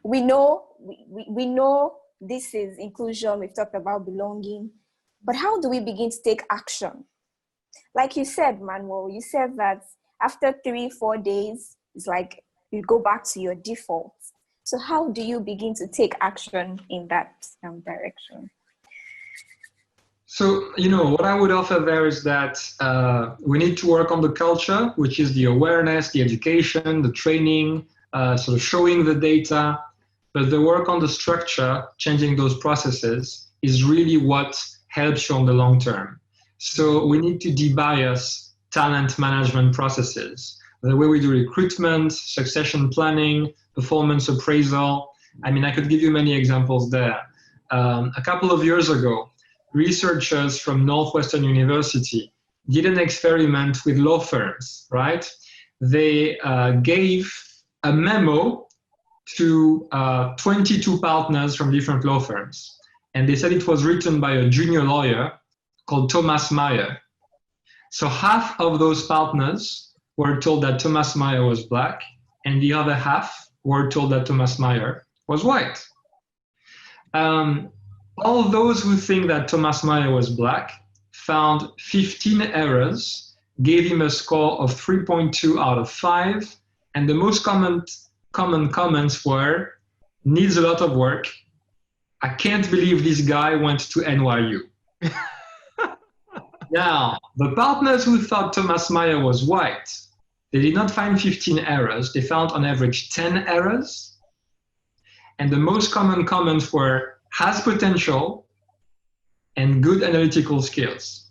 We know this is inclusion. We've talked about belonging, but how do we begin to take action? Like you said, Manuel, you said that after 3-4 days, it's like you go back to your default. So how do you begin to take action in that direction? So, what I would offer there is that we need to work on the culture, which is the awareness, the education, the training, sort of showing the data. But the work on the structure, changing those processes, is really what helps you on the long term. So we need to debias talent management processes. The way we do recruitment, succession planning, performance appraisal. I mean, I could give you many examples there. A couple of years ago, researchers from Northwestern University did an experiment with law firms, right? They gave a memo to 22 partners from different law firms. And they said it was written by a junior lawyer called Thomas Meyer. So half of those partners were told that Thomas Meyer was black, and the other half were told that Thomas Meyer was white. All those who think that Thomas Meyer was black found 15 errors, gave him a score of 3.2 out of 5, and the most common comments were, needs a lot of work, I can't believe this guy went to NYU. Now, the partners who thought Thomas Meyer was white, they did not find 15 errors, they found on average 10 errors, and the most common comments were, has potential and good analytical skills.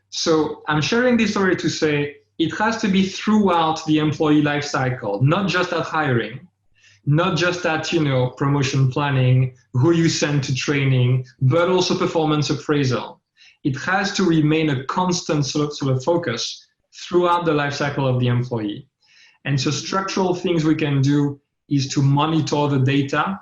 So I'm sharing this story to say it has to be throughout the employee life cycle, not just at hiring, not just at promotion planning, who you send to training, but also performance appraisal. It has to remain a constant sort of focus throughout the life cycle of the employee. And so structural things we can do is to monitor the data,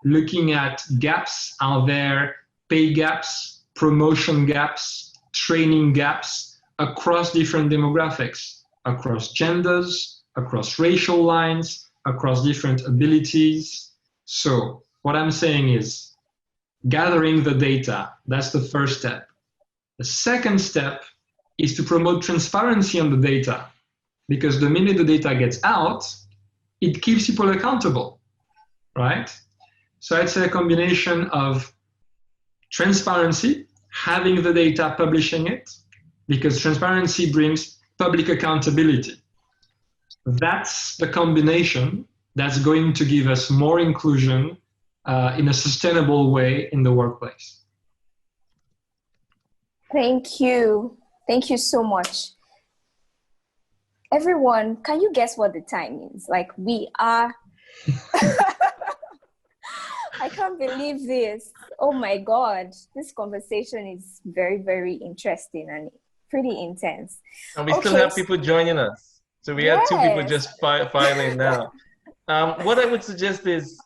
looking at gaps out there, pay gaps, promotion gaps, training gaps across different demographics, across genders, across racial lines, across different abilities. So what I'm saying is gathering the data, that's the first step. The second step is to promote transparency on the data, because the minute the data gets out, it keeps people accountable, right? So I'd say a combination of transparency, having the data, publishing it, because transparency brings public accountability. That's the combination that's going to give us more inclusion in a sustainable way in the workplace. Thank you. Thank you so much. Everyone, can you guess what the time is? Like, we are... I can't believe this. Oh my God. This conversation is very, very interesting and pretty intense. And we still have people joining us. So we have 2 people just filing now. What I would suggest is,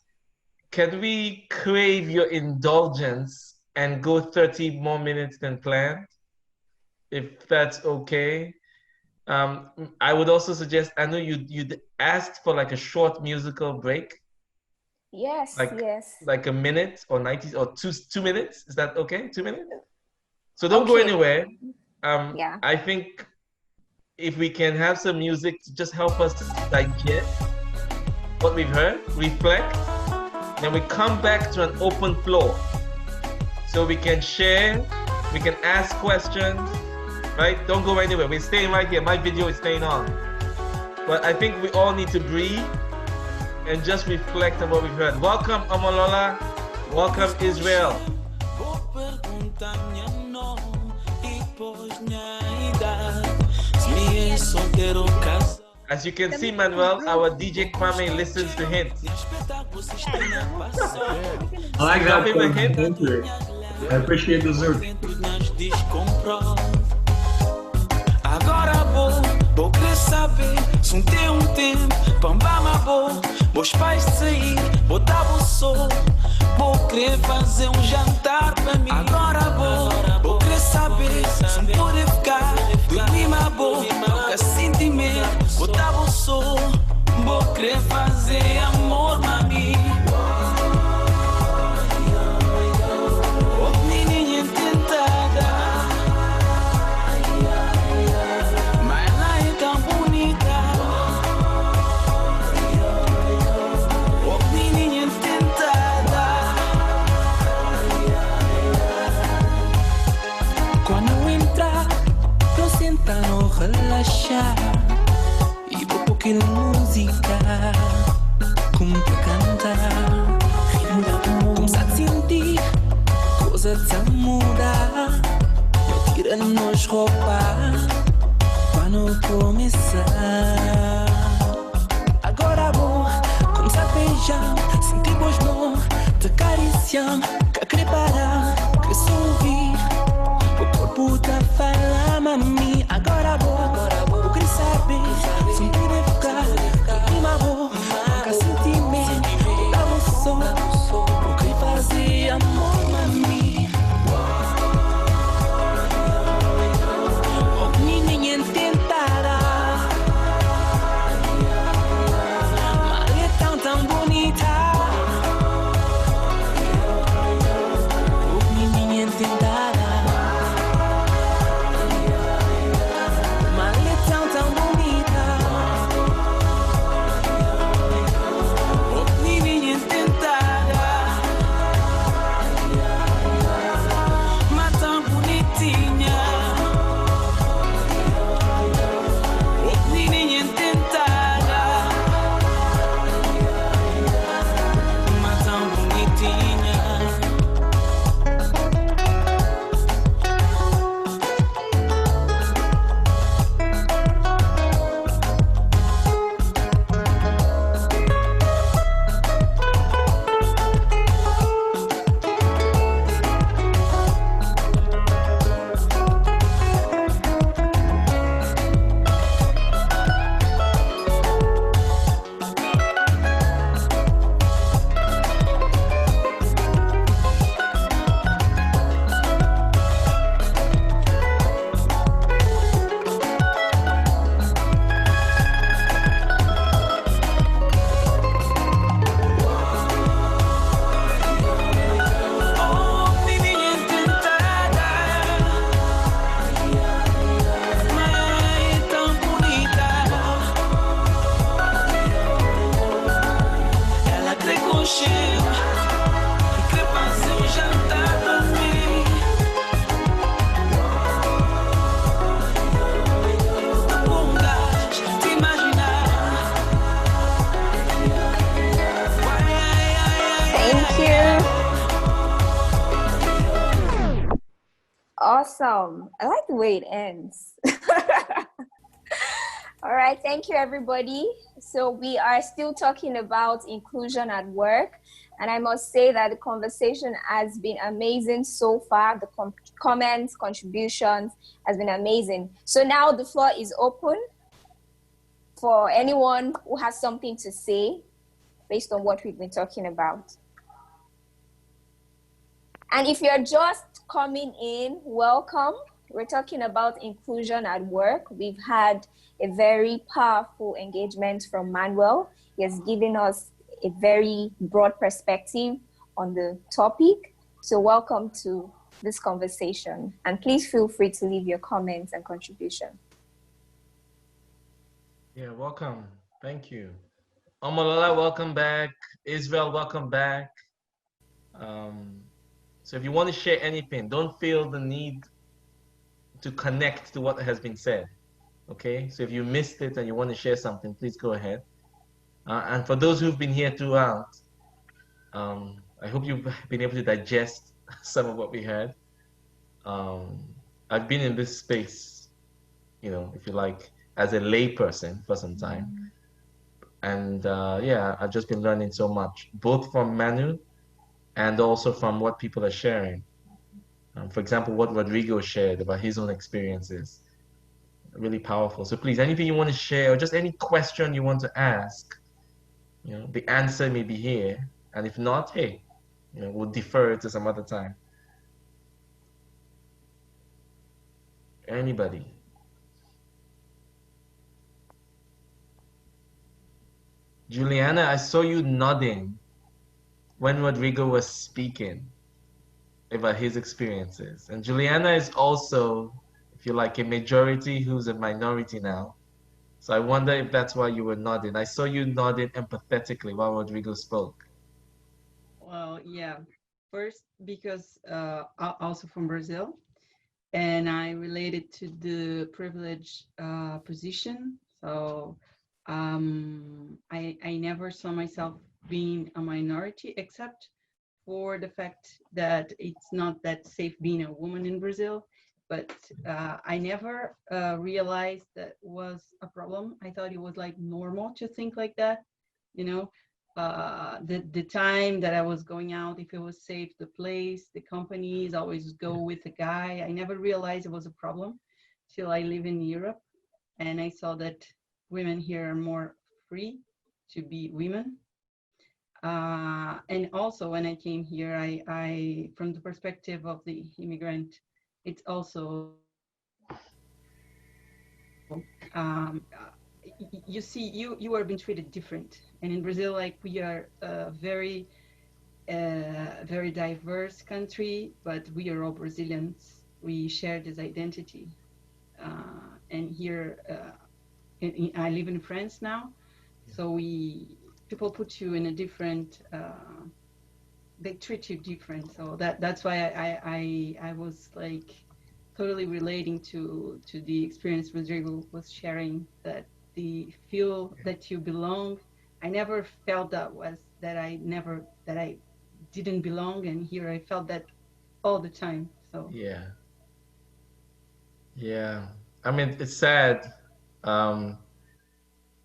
can we crave your indulgence and go 30 more minutes than planned? If that's okay. I would also suggest, I know you asked for like a short musical break. Yes, yes. Like a minute or 90 or 2 minutes. Is that okay? 2 minutes? So don't go anywhere. I think if we can have some music to just help us digest what we've heard, reflect, then we come back to an open floor. So we can share, we can ask questions, right? Don't go anywhere. We're staying right here. My video is staying on. But I think we all need to breathe and just reflect on what we've heard. Welcome, Amalola. Welcome, Israel. As you can see, Manuel, our DJ Kwame listens to hints. I like that. Thank you. I appreciate the Zoom. Agora vou querer saber se tempo, pamba ma meus pais sair, botar o sol, querer fazer jantar pra mim. Agora vou querer saber se poder ficar. Dormir mais bom, nunca sentimento. Botar o som, vou querer fazer amor, mami. Oh, menininha tentada, mas ela é tão bonita. Oh, menininha tentada. Quando entrar, tô sentando relaxar e vou pôr aquela música como pra cantar. Começar a sentir coisa tá mudar. Eu tirando nos roupa quando começar. Agora vou começar a beijar, sentir boas mãos, te acariciar, que querer parar, que sorrir. O corpo tá falando, mami. Agora vou querer saber se poder ficar. Uma boa, nunca sentimento. Dava o som, vou querer fazer amor, mami. Oh, menininha tentada, mas é tão bonita. Oh, menininha tentada. Awesome. I like the way it ends. All right, thank you everybody. So we are still talking about inclusion at work. And I must say that the conversation has been amazing so far. The comments, contributions has been amazing. So now the floor is open for anyone who has something to say based on what we've been talking about. And if you're just coming in, welcome. We're talking about inclusion at work. We've had a very powerful engagement from Manuel. He has given us a very broad perspective on the topic. So welcome to this conversation. And please feel free to leave your comments and contribution. Yeah, welcome. Thank you. Omolola, welcome back. Israel, welcome back. So if you want to share anything, don't feel the need to connect to what has been said. Okay, so if you missed it and you want to share something, please go ahead. And for those who've been here throughout, I hope you've been able to digest some of what we heard. I've been in this space, you know, if you like, as a layperson for some time. And yeah, I've just been learning so much, both from Manu and also from what people are sharing. For example, what Rodrigo shared about his own experiences. Really powerful. So please, anything you want to share or just any question you want to ask, you know, the answer may be here. And if not, hey, we'll defer to some other time. Anybody? Juliana, I saw you nodding when Rodrigo was speaking about his experiences. And Juliana is also, if you like, a majority who's a minority now. So I wonder if that's why you were nodding. I saw you nodding empathetically while Rodrigo spoke. Well, yeah. First, because also from Brazil, and I related to the privileged position. So I never saw myself being a minority, except for the fact that it's not that safe being a woman in Brazil. But I never realized that was a problem. I thought it was like normal to think like that, you know. The time that I was going out, if it was safe, the place, the companies always go with a guy. I never realized it was a problem till I live in Europe, and I saw that women here are more free to be women. And also when I came here, I from the perspective of the immigrant, it's also you see, you are being treated different. And in Brazil, like, we are a very diverse country, but we are all Brazilians. We share this identity. And here, I live in France now, so people put you in a different, they treat you different. So that's why I was like totally relating to the experience Rodrigo was sharing, that the feel that you belong. I never felt that I didn't belong, and here I felt that all the time. So yeah. I mean, it's sad. The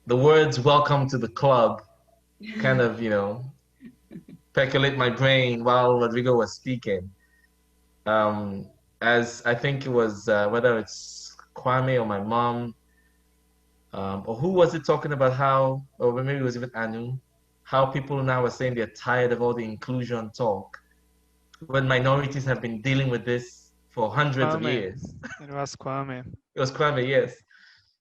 words "welcome to the club" kind of, percolate my brain while Rodrigo was speaking. As I think it was whether it's Kwame or my mom, or who was it talking about how, or maybe it was even Anu, how people now are saying they're tired of all the inclusion talk, when minorities have been dealing with this for hundreds of years. It was Kwame. It was Kwame, yes.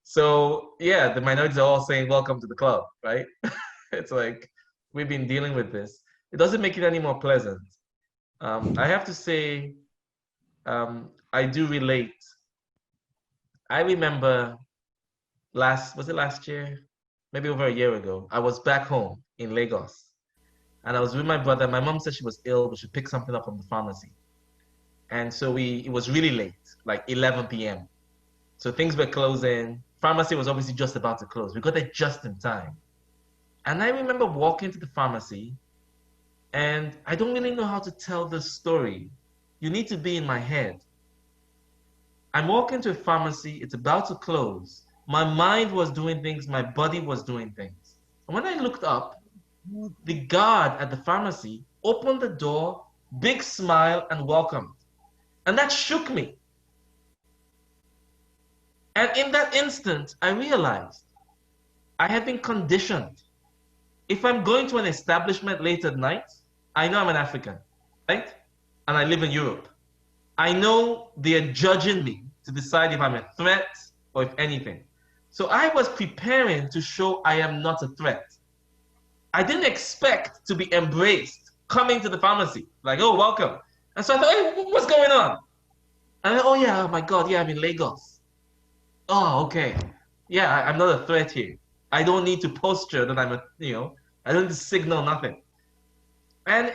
So yeah, the minorities are all saying welcome to the club, right? It's like, we've been dealing with this. It doesn't make it any more pleasant. I have to say, I do relate. I remember was it last year? Maybe over a year ago. I was back home in Lagos, and I was with my brother. My mom said she was ill, but she picked something up from the pharmacy. And so it was really late, like 11 p.m. So things were closing. Pharmacy was obviously just about to close. We got there just in time. And I remember walking to the pharmacy, and I don't really know how to tell this story. You need to be in my head. I'm walking to a pharmacy, it's about to close. My mind was doing things, my body was doing things. And when I looked up, the guard at the pharmacy opened the door, big smile, and welcomed. And that shook me. And in that instant, I realized I had been conditioned. If I'm going to an establishment late at night, I know I'm an African, right? And I live in Europe. I know they're judging me to decide if I'm a threat or if anything. So I was preparing to show I am not a threat. I didn't expect to be embraced coming to the pharmacy, like, oh, welcome. And so I thought, hey, what's going on? And oh yeah, oh my God, yeah, I'm in Lagos. Oh, okay. Yeah, I'm not a threat here. I don't need to posture that I'm I don't need to signal nothing. And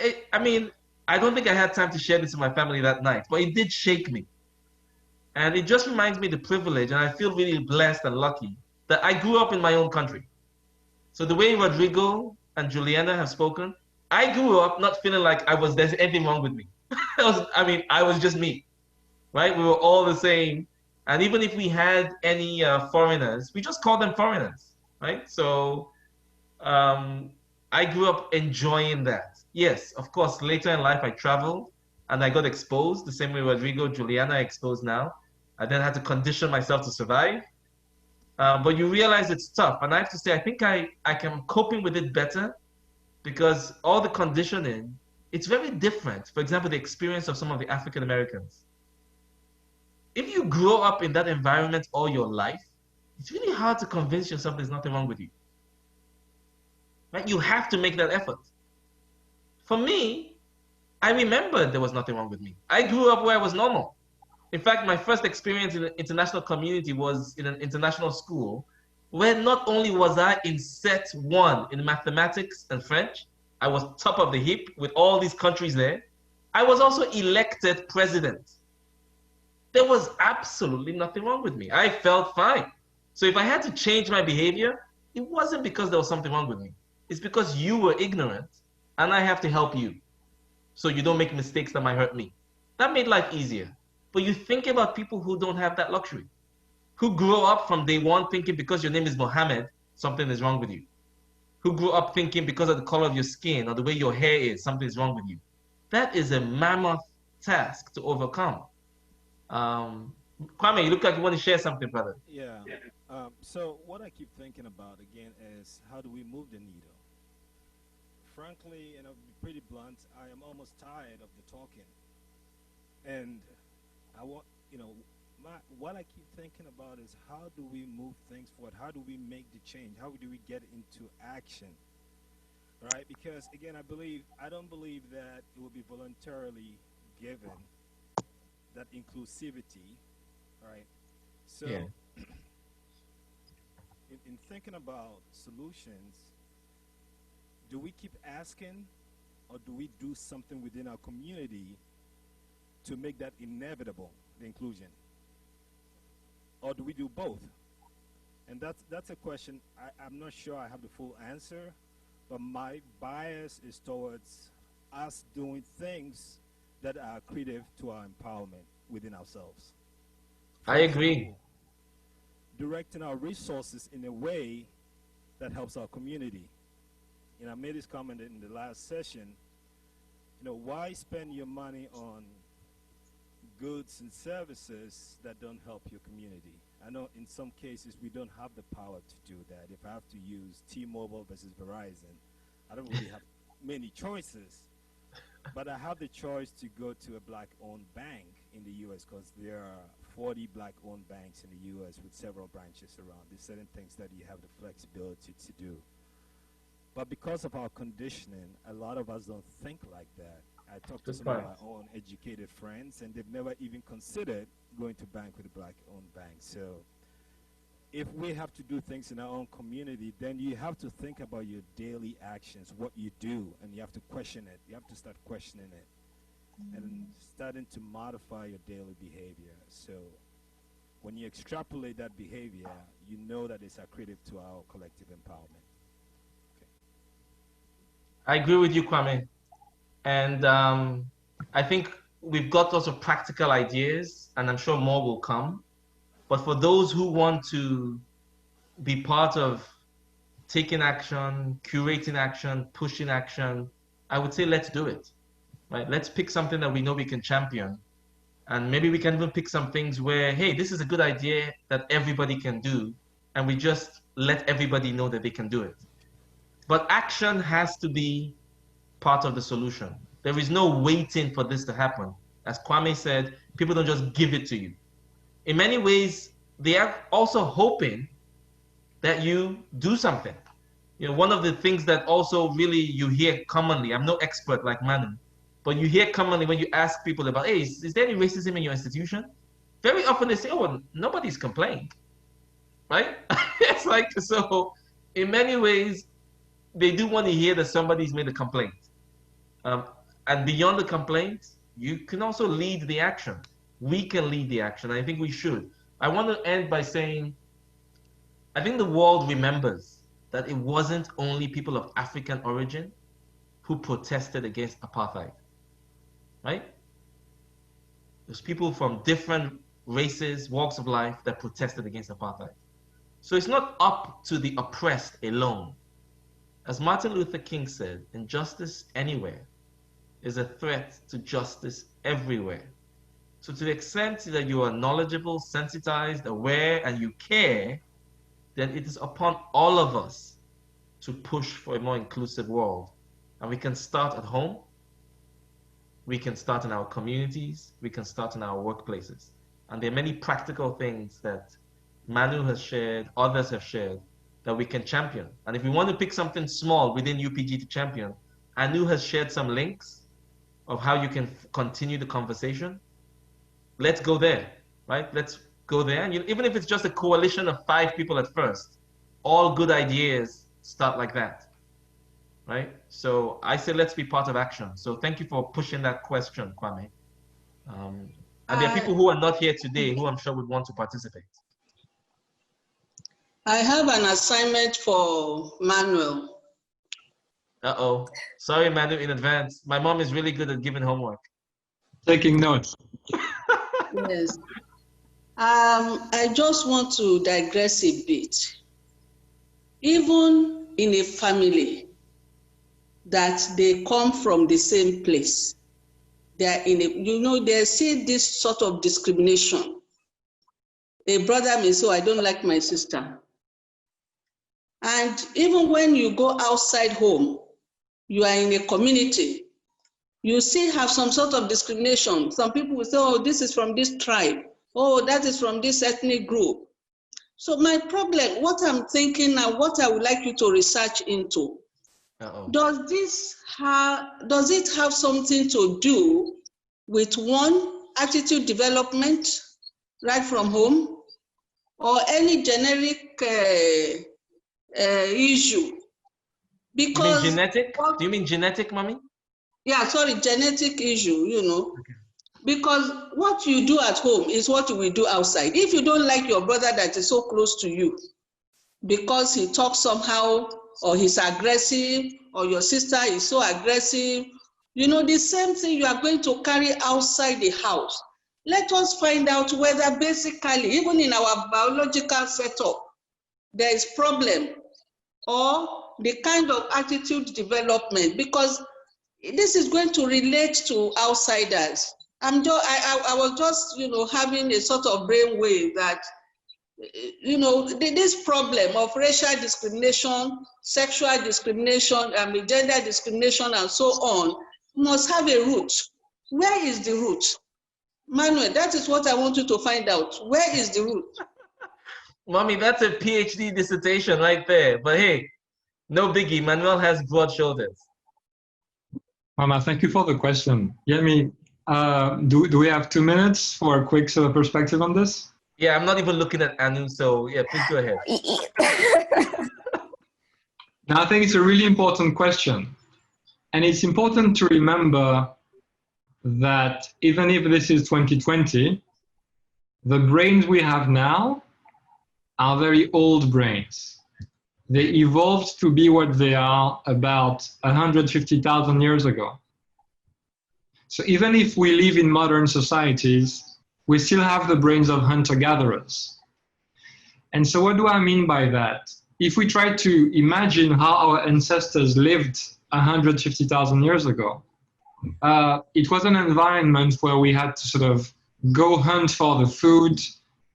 I don't think I had time to share this with my family that night, but it did shake me. And it just reminds me of the privilege, and I feel really blessed and lucky that I grew up in my own country. So the way Rodrigo and Juliana have spoken, I grew up not feeling like there's anything wrong with me. I was just me, right? We were all the same. And even if we had any foreigners, we just called them foreigners, right? So I grew up enjoying that. Yes, of course, later in life I traveled and I got exposed the same way Rodrigo, Juliana are exposed now. I then had to condition myself to survive. But you realize it's tough. And I have to say, I think I am coping with it better because all the conditioning it's very different. For example, the experience of some of the African Americans. If you grow up in that environment all your life, it's really hard to convince yourself there's nothing wrong with you. Right? You have to make that effort. For me, I remember there was nothing wrong with me. I grew up where I was normal. In fact, my first experience in an international community was in an international school where not only was I in set 1 in mathematics and French, I was top of the heap with all these countries there, I was also elected president. There was absolutely nothing wrong with me. I felt fine. So if I had to change my behavior, it wasn't because there was something wrong with me. It's because you were ignorant and I have to help you so you don't make mistakes that might hurt me. That made life easier. But you think about people who don't have that luxury, who grew up from day one thinking because your name is Mohammed, something is wrong with you. Who grew up thinking because of the color of your skin or the way your hair is, something is wrong with you. That is a mammoth task to overcome. Kwame, you look like you want to share something, brother. Yeah. So what I keep thinking about again is how do we move the needle? Frankly, and I'll be pretty blunt, I am almost tired of the talking. And I want, what I keep thinking about is how do we move things forward? How do we make the change? How do we get into action? Right? Because again, I don't believe that it will be voluntarily given, that inclusivity, right? So Yeah. in thinking about solutions, do we keep asking or do we do something within our community to make that inevitable, the inclusion? Or do we do both? And that's a question I'm not sure I have the full answer, but my bias is towards us doing things that are accretive to our empowerment within ourselves. I agree. Directing our resources in a way that helps our community. I made this comment in the last session. Why spend your money on goods and services that don't help your community? I know in some cases we don't have the power to do that. If I have to use T-Mobile versus Verizon, I don't really have many choices. But I have the choice to go to a black-owned bank in the U.S. because there are 40 black-owned banks in the U.S. with several branches around. There's certain things that you have the flexibility to do. But because of our conditioning, a lot of us don't think like that. I talked to some of my own educated friends, and they've never even considered going to bank with a black-owned bank. So if we have to do things in our own community, then you have to think about your daily actions, what you do, and you have to question it. You have to start questioning it and starting to modify your daily behavior. So when you extrapolate that behavior, you know that it's accretive to our collective empowerment. I agree with you, Kwame. And I think we've got lots of practical ideas, and I'm sure more will come. But for those who want to be part of taking action, curating action, pushing action, I would say let's do it. Right? Let's pick something that we know we can champion. And maybe we can even pick some things where, hey, this is a good idea that everybody can do, and we just let everybody know that they can do it. But action has to be part of the solution. There is no waiting for this to happen. As Kwame said, people don't just give it to you. In many ways, they are also hoping that you do something. One of the things that also really you hear commonly, I'm no expert like Manu, but you hear commonly when you ask people about, hey, is there any racism in your institution? Very often they say, oh, nobody's complained, right? It's like, so in many ways, they do want to hear that somebody's made a complaint. And beyond the complaint, you can also lead the action. We can lead the action. I think we should. I want to end by saying, I think the world remembers that it wasn't only people of African origin who protested against apartheid, right? There's people from different races, walks of life that protested against apartheid. So it's not up to the oppressed alone. As Martin Luther King said, injustice anywhere is a threat to justice everywhere. So to the extent that you are knowledgeable, sensitized, aware, and you care, then it is upon all of us to push for a more inclusive world. And we can start at home, we can start in our communities, we can start in our workplaces. And there are many practical things that Manu has shared, others have shared, that we can champion. And if we want to pick something small within UPG to champion, Anu has shared some links of how you can continue the conversation. Let's go there, right? Let's go there. And even if it's just a coalition of 5 people at first, all good ideas start like that, right? So I say let's be part of action. So thank you for pushing that question, Kwame. And there are people who are not here today who I'm sure would want to participate. I have an assignment for Manuel. Uh-oh. Sorry, Manu, in advance. My mom is really good at giving homework. Taking notes. Yes. I just want to digress a bit. Even in a family that they come from the same place, they are in a, they see this sort of discrimination. A brother may say, oh, I don't like my sister. And even when you go outside home, you are in a community, you still have some sort of discrimination. Some people will say, oh, this is from this tribe. Oh, that is from this ethnic group. So my problem, what I'm thinking now, what I would like you to research into, does it have something to do with one, attitude development right from home, or any generic issue? Because you mean genetic? Do you mean genetic, mommy? Yeah, sorry, genetic issue, Okay. Because what you do at home is what you will do outside. If you don't like your brother that is so close to you because he talks somehow, or he's aggressive, or your sister is so aggressive, the same thing you are going to carry outside the house. Let us find out whether basically, even in our biological setup, there is problem, or the kind of attitude development, because this is going to relate to outsiders. I was just, having a sort of brainwave that, this problem of racial discrimination, sexual discrimination, gender discrimination, and so on, must have a root. Where is the root? Manuel, that is what I want you to find out. Where is the root? Mommy, that's a PhD dissertation right there. But hey, no biggie. Manuel has broad shoulders. Mama, thank you for the question. Yemi, do we have 2 minutes for a quick sort of perspective on this? Yeah, I'm not even looking at Anu, so yeah, please go ahead. Now, I think it's a really important question. And it's important to remember that even if this is 2020, the brains we have now are very old brains. They evolved to be what they are about 150,000 years ago. So even if we live in modern societies, we still have the brains of hunter-gatherers. And so what do I mean by that? If we try to imagine how our ancestors lived 150,000 years ago, it was an environment where we had to sort of go hunt for the food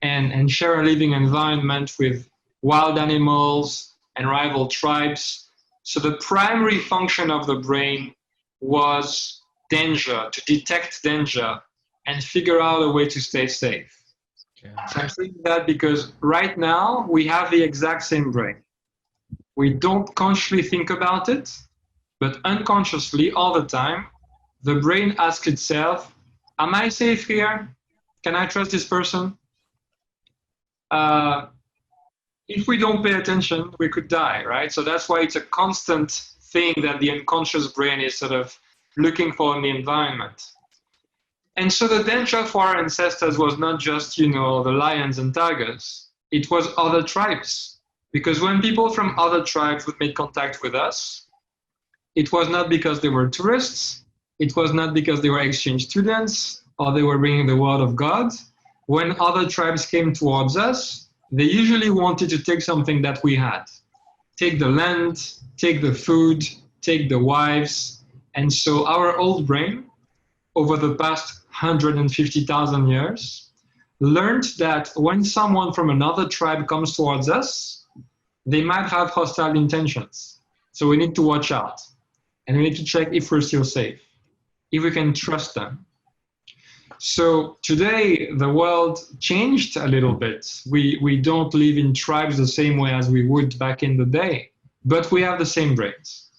and share a living environment with wild animals and rival tribes. So the primary function of the brain was danger, to detect danger and figure out a way to stay safe. Yeah. So I'm saying that because right now we have the exact same brain. We don't consciously think about it, but unconsciously all the time, the brain asks itself, am I safe here? Can I trust this person? If we don't pay attention, we could die, right? So that's why it's a constant thing that the unconscious brain is sort of looking for in the environment. And so the danger for our ancestors was not just, the lions and tigers. It was other tribes. Because when people from other tribes would make contact with us, it was not because they were tourists. It was not because they were exchange students or they were bringing the word of God. When other tribes came towards us, they usually wanted to take something that we had. Take the land, take the food, take the wives. And so our old brain, over the past 150,000 years, learned that when someone from another tribe comes towards us, they might have hostile intentions. So we need to watch out. And we need to check if we're still safe. if we can trust them. So today, the world changed a little bit. We don't live in tribes the same way as we would back in the day, but we have the same brains.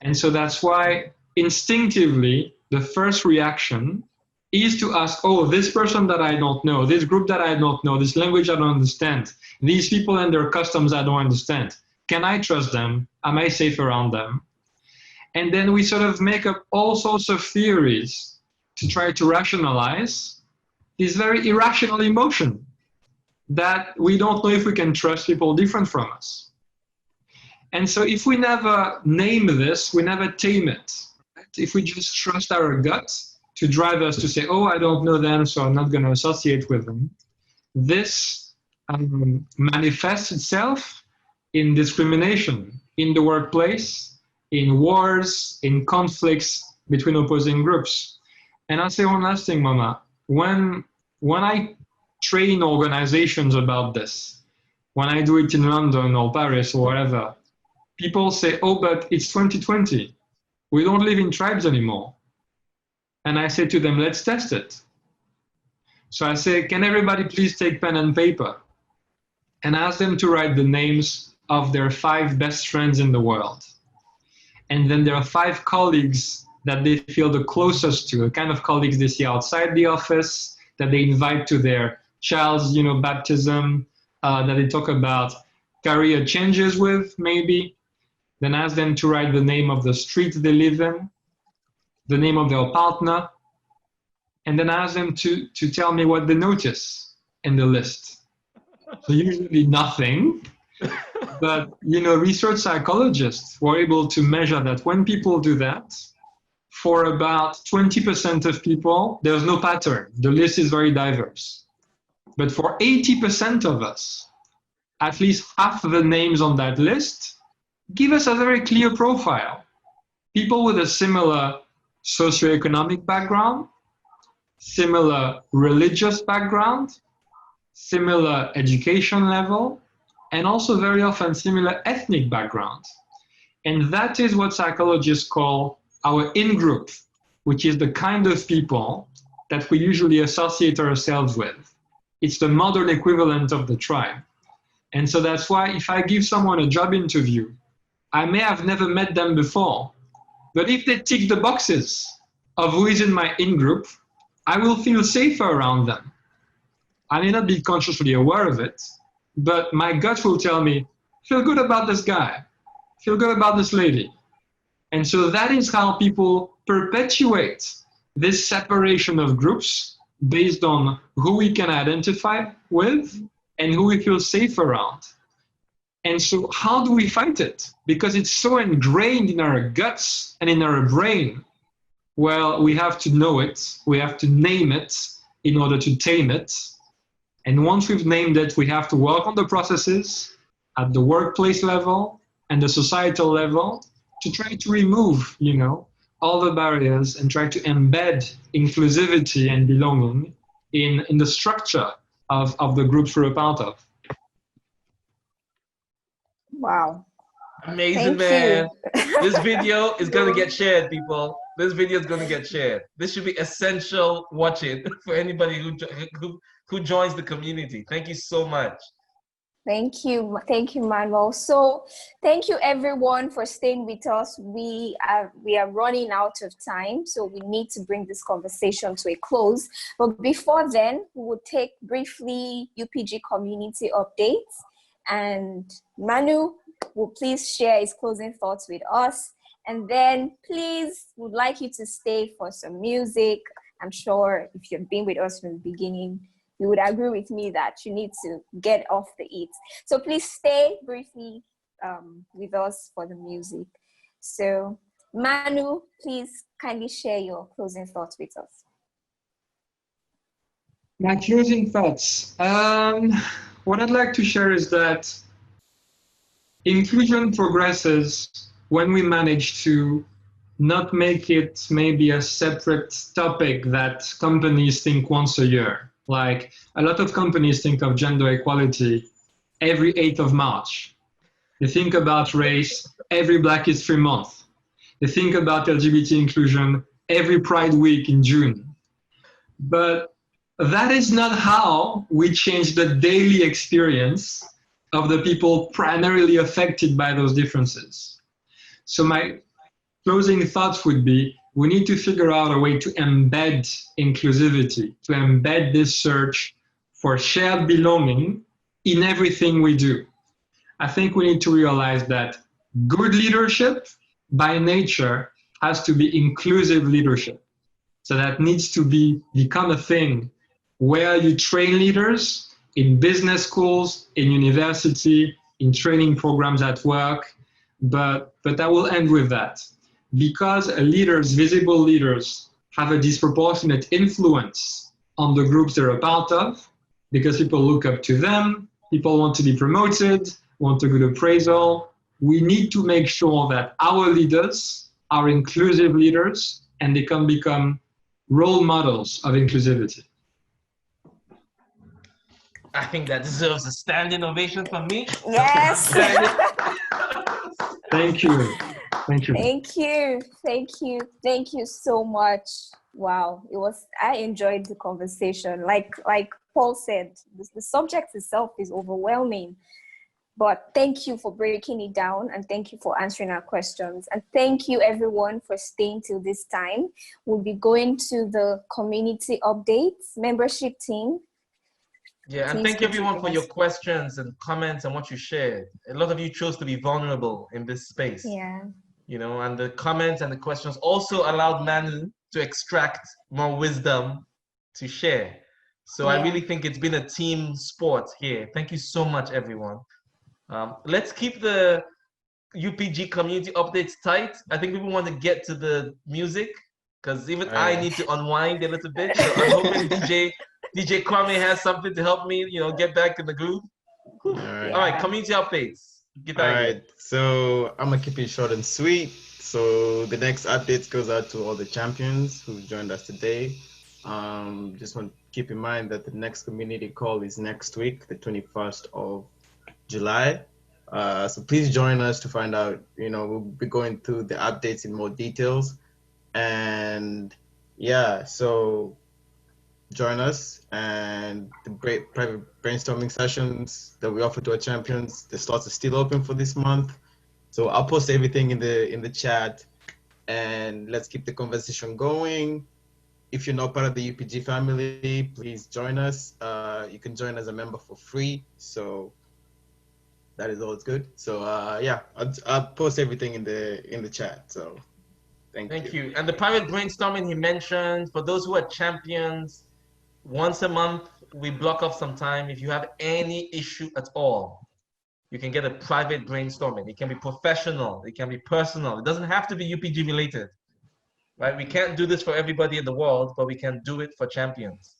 And so that's why instinctively, the first reaction is to ask, oh, this person that I don't know, this group that I don't know, this language I don't understand, these people and their customs I don't understand. Can I trust them? Am I safe around them? And then we sort of make up all sorts of theories to try to rationalize this very irrational emotion that we don't know if we can trust people different from us. And so if we never name this, we never tame it. If we just trust our guts to drive us to say, oh, I don't know them, so I'm not going to associate with them, this manifests itself in discrimination in the workplace, in wars, in conflicts between opposing groups. And I'll say one last thing, Mama. When I train organizations about this, when I do it in London or Paris or wherever, people say, oh, but it's 2020. We don't live in tribes anymore. And I say to them, let's test it. So I say, can everybody please take pen and paper and ask them to write the names of their 5 best friends in the world. And then there are 5 colleagues that they feel the closest to, the kind of colleagues they see outside the office, that they invite to their child's, baptism, that they talk about career changes with, maybe. Then ask them to write the name of the street they live in, the name of their partner, and then ask them to tell me what they notice in the list. So usually nothing, but research psychologists were able to measure that when people do that, for about 20% of people, there's no pattern. The list is very diverse. But for 80% of us, at least half the names on that list give us a very clear profile. People with a similar socioeconomic background, similar religious background, similar education level, and also very often similar ethnic background. And that is what psychologists call our in-group, which is the kind of people that we usually associate ourselves with. It's the modern equivalent of the tribe. And so that's why if I give someone a job interview, I may have never met them before, but if they tick the boxes of who is in my in-group, I will feel safer around them. I may not be consciously aware of it, but my gut will tell me, feel good about this guy, feel good about this lady. And so that is how people perpetuate this separation of groups based on who we can identify with and who we feel safe around. And so how do we fight it? Because it's so ingrained in our guts and in our brain. Well, we have to know it, we have to name it in order to tame it. And once we've named it, we have to work on the processes at the workplace level and the societal level to try to remove, all the barriers and try to embed inclusivity and belonging in the structure of the groups we're a part of. Wow. Amazing, man. This video is going to get shared, people. This video is going to get shared. This should be essential watching for anybody who joins the community. Thank you so much. Thank you, Manuel. So thank you everyone for staying with us. We are running out of time, so we need to bring this conversation to a close. But before then, we will take briefly UPG community updates, and Manu will please share his closing thoughts with us. And then please, would like you to stay for some music. I'm sure if you've been with us from the beginning, you would agree with me that you need to get off the eat. So please stay briefly with us for the music. So Manu, please kindly share your closing thoughts with us. My closing thoughts. What I'd like to share is that inclusion progresses when we manage to not make it maybe a separate topic that companies think once a year. Like a lot of companies think of gender equality every 8th of March. They think about race every Black History Month. They think about LGBT inclusion every Pride Week in June. But that is not how we change the daily experience of the people primarily affected by those differences. So my closing thoughts would be, we need to figure out a way to embed inclusivity, to embed this search for shared belonging in everything we do. I think we need to realize that good leadership by nature has to be inclusive leadership. So that needs to become a thing where you train leaders in business schools, in university, in training programs at work. But I will end with that. Because visible leaders, have a disproportionate influence on the groups they're a part of, because people look up to them, people want to be promoted, want a good appraisal. We need to make sure that our leaders are inclusive leaders and they can become role models of inclusivity. I think that deserves a standing ovation from me. Yes. Thank you. Thank you. Thank you. Thank you. Thank you so much. Wow. I enjoyed the conversation. Like Paul said, the subject itself is overwhelming. But thank you for breaking it down, and thank you for answering our questions. And thank you everyone for staying till this time. We'll be going to the community updates, membership team. Yeah, and thank you everyone for your questions and comments and what you shared. A lot of you chose to be vulnerable in this space. Yeah. You know, and the comments and the questions also allowed Manu to extract more wisdom to share. So I really think it's been a team sport here. Thank you so much, everyone. Let's keep the UPG community updates tight. I think people want to get to the music because even I need to unwind a little bit. So I'm hoping DJ Kwame has something to help me, get back in the groove. All right, community updates. All right, so I'm gonna keep it short and sweet. So the next updates goes out to all the champions who joined us today. Just want to keep in mind that the next community call is next week, the 21st of July. So please join us to find out, we'll be going through the updates in more details. And yeah, so join us, and the great private brainstorming sessions that we offer to our champions, the slots are still open for this month. So I'll post everything in the chat, and let's keep the conversation going. If you're not part of the UPG family, please join us. You can join as a member for free. So that is always good. So yeah, I'll post everything in the chat. So thank you. And the private brainstorming he mentioned, for those who are champions, once a month we block off some time. If you have any issue at all, you can get a private brainstorming. It can be professional, it can be personal. It doesn't have to be UPG related, right? We can't do this for everybody in the world, but we can do it for champions.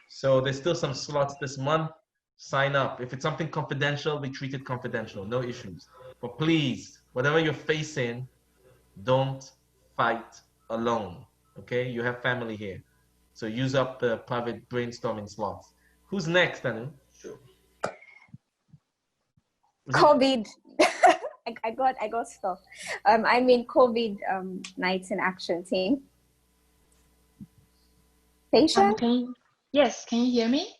So there's still some slots this month. Sign up. If it's something confidential, we treat it confidential, no issues. But please, whatever you're facing, don't fight alone, okay? You have family here. So use up the private brainstorming slots. Who's next, Anu? Sure. COVID. I got stuff. COVID-19 action team. Patient? Yes, can you hear me?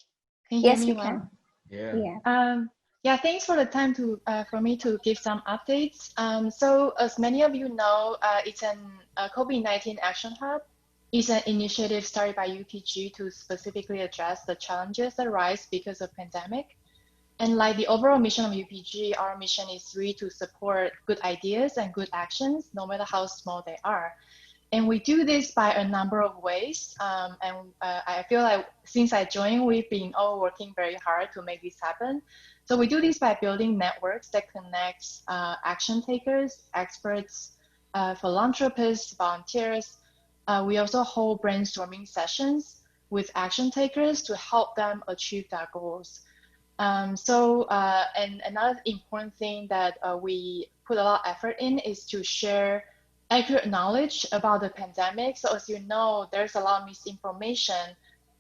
Can you hear me well? Can. Yeah. Thanks for the time for me to give some updates. So as many of you know, it's a COVID-19 Action Hub. It's an initiative started by UPG to specifically address the challenges that arise because of pandemic. And like the overall mission of UPG, our mission is really to support good ideas and good actions, no matter how small they are. And we do this by a number of ways. I feel like since I joined, we've been all working very hard to make this happen. So we do this by building networks that connects action takers, experts, philanthropists, volunteers. We also hold brainstorming sessions with action takers to help them achieve their goals. And another important thing that we put a lot of effort in is to share accurate knowledge about the pandemic. So as you know, there's a lot of misinformation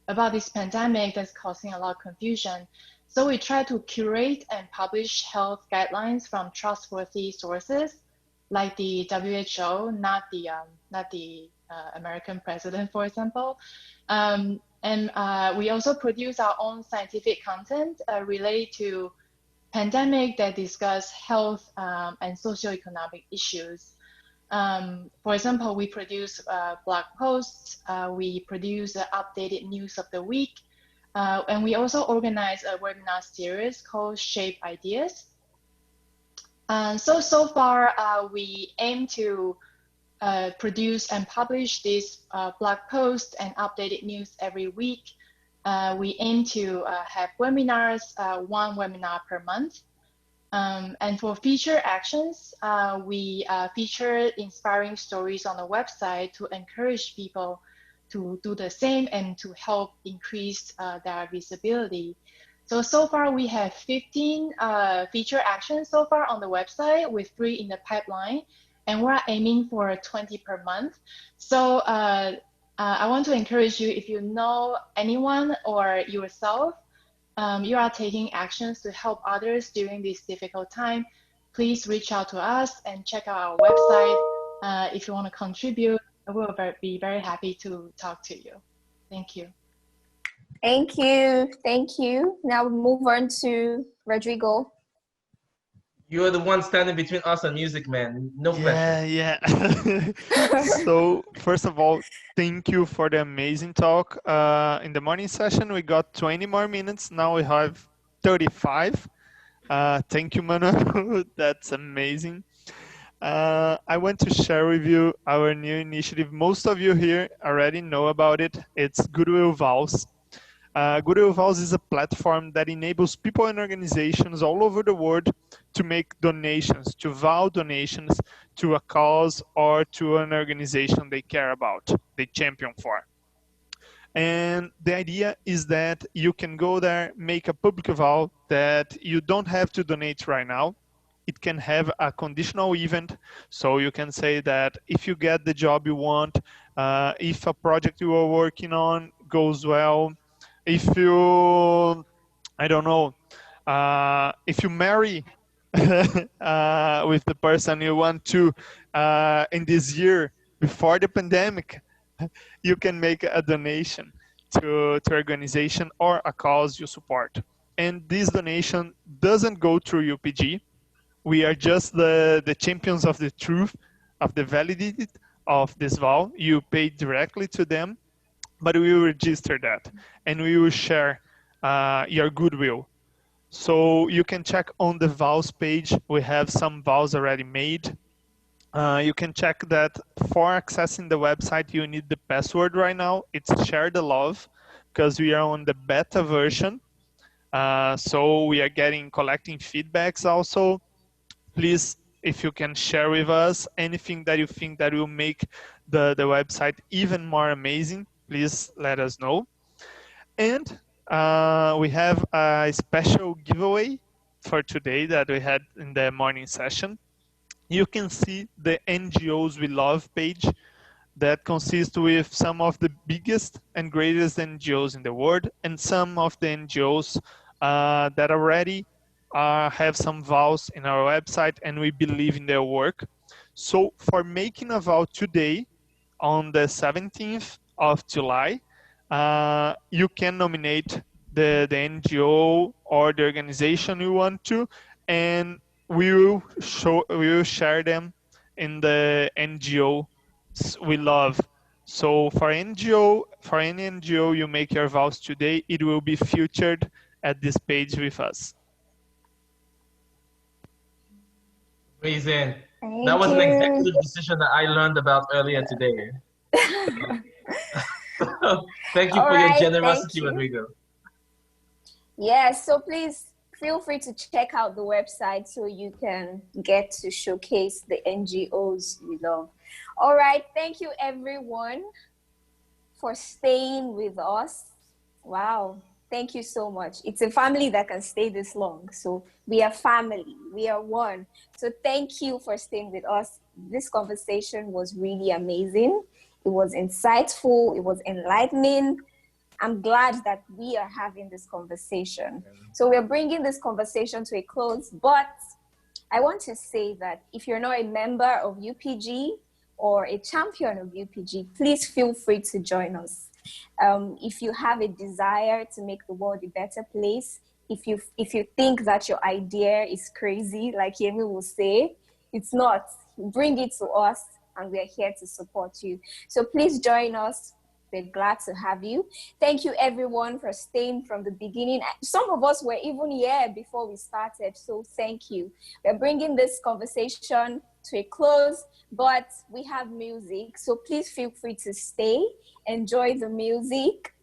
about this pandemic that's causing a lot of confusion. So we try to curate and publish health guidelines from trustworthy sources like the WHO, not the American president, for example. And we also produce our own scientific content related to pandemic that discuss health and socioeconomic issues. For example, we produce blog posts, we produce updated news of the week, and we also organize a webinar series called Shape Ideas. So far, we aim to produce and publish these blog posts and updated news every week. We aim to have webinars, one webinar per month. And for feature actions, we feature inspiring stories on the website to encourage people to do the same and to help increase their visibility. So far we have 15 feature actions so far on the website, with 3 in the pipeline, and we're aiming for 20 per month. So I want to encourage you, if you know anyone or yourself, you are taking actions to help others during this difficult time, please reach out to us and check out our website. If you want to contribute, I will be very happy to talk to you. Thank you. Thank you. Thank you. Now we move on to Rodrigo. You're the one standing between us and music, man. No pressure. Yeah. So first of all, thank you for the amazing talk. In the morning session, we got 20 more minutes. Now we have 35. Thank you, Manuel. That's amazing. I want to share with you our new initiative. Most of you here already know about it. It's Goodwill Vows. Goodwill Vows is a platform that enables people and organizations all over the world to make donations, to vow donations to a cause or to an organization they care about, they champion for. And the idea is that you can go there, make a public vow that you don't have to donate right now. It can have a conditional event, so you can say that if you get the job you want, if a project you are working on goes well, if you, I don't know, if you marry with the person you want to in this year before the pandemic, you can make a donation to organization or a cause you support. And this donation doesn't go through UPG. We are just the champions of the truth, of the validity of this vow. You pay directly to them, but we will register that and we will share your goodwill. So you can check on the vows page. We have some vows already made. You can check that for accessing the website, you need the password right now. It's Share the Love, because we are on the beta version. So we are collecting feedbacks also. Please, if you can share with us anything that you think that will make the website even more amazing, please let us know. And we have a special giveaway for today that we had in the morning session. You can see the NGOs we love page that consists with some of the biggest and greatest NGOs in the world and some of the NGOs that already have some vows in our website and we believe in their work. So for making a vow today on the 17th of July, you can nominate the NGO or the organization you want to, and we will share them in the NGO we love. So for any NGO you make your vows today, it will be featured at this page with us. Amazing. That was an executive decision that I learned about earlier today. Thank you for your generosity, Rodrigo. Yes, so please feel free to check out the website so you can get to showcase the NGOs you love. All right, thank you everyone for staying with us. Wow, thank you so much. It's a family that can stay this long. So we are family, we are one. So thank you for staying with us. This conversation was really amazing. It was insightful, it was enlightening. I'm glad that we are having this conversation. So we're bringing this conversation to a close, but I want to say that if you're not a member of UPG or a champion of UPG, please feel free to join us. If you have a desire to make the world a better place, if you think that your idea is crazy, like Yemi will say, it's not. Bring it to us, and we're here to support you. So please join us. We're glad to have you. Thank you, everyone, for staying from the beginning. Some of us were even here before we started, so thank you. We're bringing this conversation to a close, but we have music, so please feel free to stay, enjoy the music,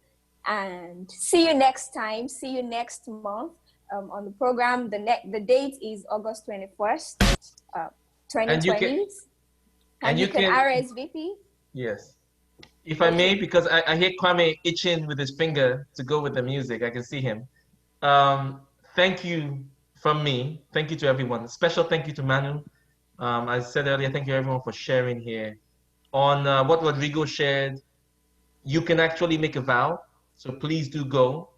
and see you next time. See you next month on the program. The date is August 21st, 2020. And you can RSVP. Yes. If I may, because I hear Kwame itching with his finger to go with the music. I can see him. Thank you from me. Thank you to everyone. Special thank you to Manu. I said earlier, thank you everyone for sharing here. On what Rodrigo shared, you can actually make a vow. So please do go.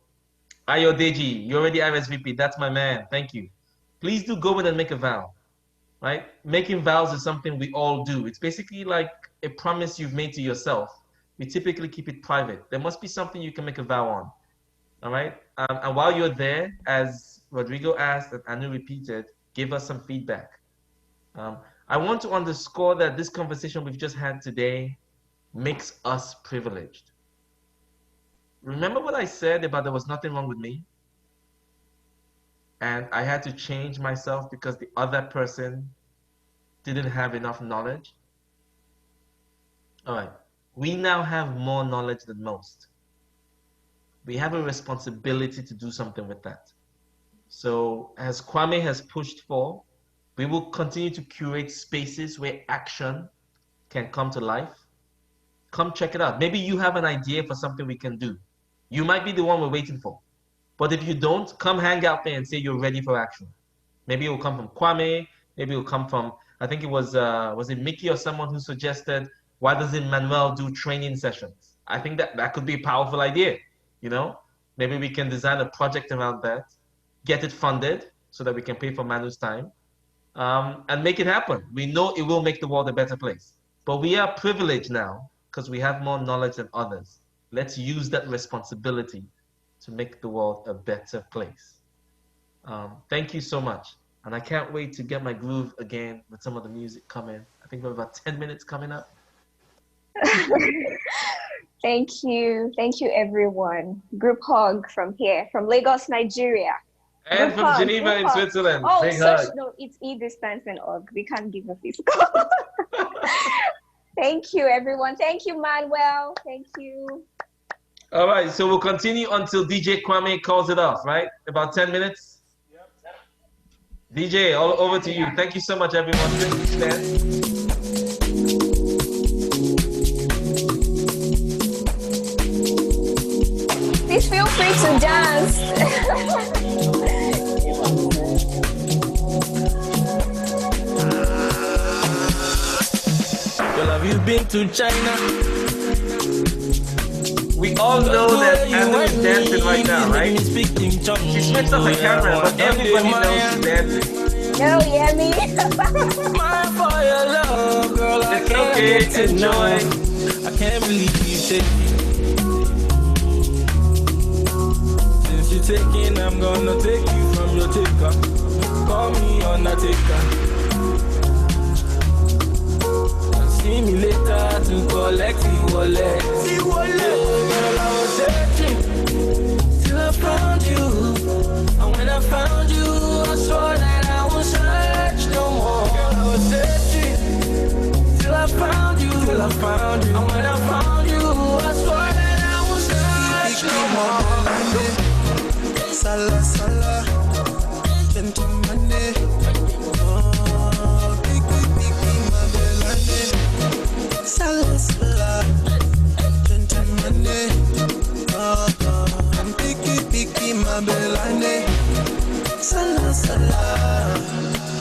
Ayodeji, you already RSVP. That's my man. Thank you. Please do go in and make a vow. Right? Making vows is something we all do. It's basically like a promise you've made to yourself. We typically keep it private. There must be something you can make a vow on. All right? And while you're there, as Rodrigo asked and Anu repeated, give us some feedback. I want to underscore that this conversation we've just had today makes us privileged. Remember what I said about there was nothing wrong with me? And I had to change myself because the other person didn't have enough knowledge? All right. We now have more knowledge than most. We have a responsibility to do something with that. So as Kwame has pushed for, we will continue to curate spaces where action can come to life. Come check it out. Maybe you have an idea for something we can do. You might be the one we're waiting for. But if you don't, come hang out there and say you're ready for action. Maybe it will come from Kwame. Maybe it will come from, I think it was it Mickey or someone who suggested, why doesn't Manuel do training sessions? I think that could be a powerful idea, you know? Maybe we can design a project around that, get it funded so that we can pay for Manu's time, and make it happen. We know it will make the world a better place. But we are privileged now because we have more knowledge than others. Let's use that responsibility to make the world a better place. Thank you so much. And I can't wait to get my groove again with some of the music coming. I think we have about 10 minutes coming up. Thank you everyone. Group hug from here, from Lagos, Nigeria. And from Geneva in Switzerland. Oh, big hug. No, it's e-distance and hug. We can't give a physical. Thank you everyone. Thank you, Manuel. Thank you. All right, so we'll continue until DJ Kwame calls it off, right? About 10 minutes? Yep. DJ, all over to you. Thank you so much, everyone. Please stand. Please feel free to dance. Girl, have you been to China? We all know that Anu is dancing right now, right? She switched off the camera, but everybody knows she's dancing. No, Yemi. It's okay, enjoy. I can't believe you take me. Since you're taking, I'm gonna take you from your taker. Call me Undertaker. See me later to collect the wallet. Girl, I was searching till I found you. And when I found you, I swore that I won't search no more. Girl, I was searching till I found you. And when I found you, I swore that I won't search no more. Sala, sala, gentleman. Oh, big, my belly. Sala, sala, gentleman. Oh, and picky, my belly. Sala, sala.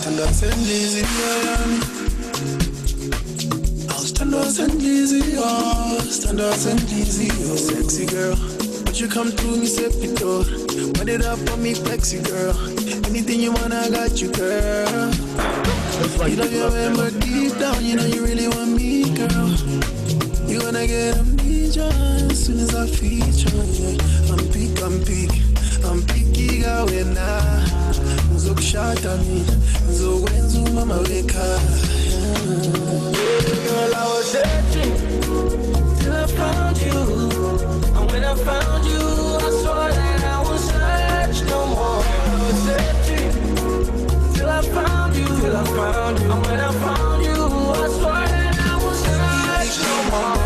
Standards and lazy, standards and lazy, oh, standards and lazy, oh, sexy girl. But you come through me, set the door. Put it up on me, flexy girl. Anything you want, I got you, girl. You know you remember deep down, you know you really want me, girl. You wanna get amnesia as soon as I feature, yeah. I'm picky, gawe na uzokushada mina, uzokwenza umama weka. Girl, I was searching till I found you, and when I found you, I saw that I won't search no more. I was searching till I found you, and when I found you, I saw that I won't search no more.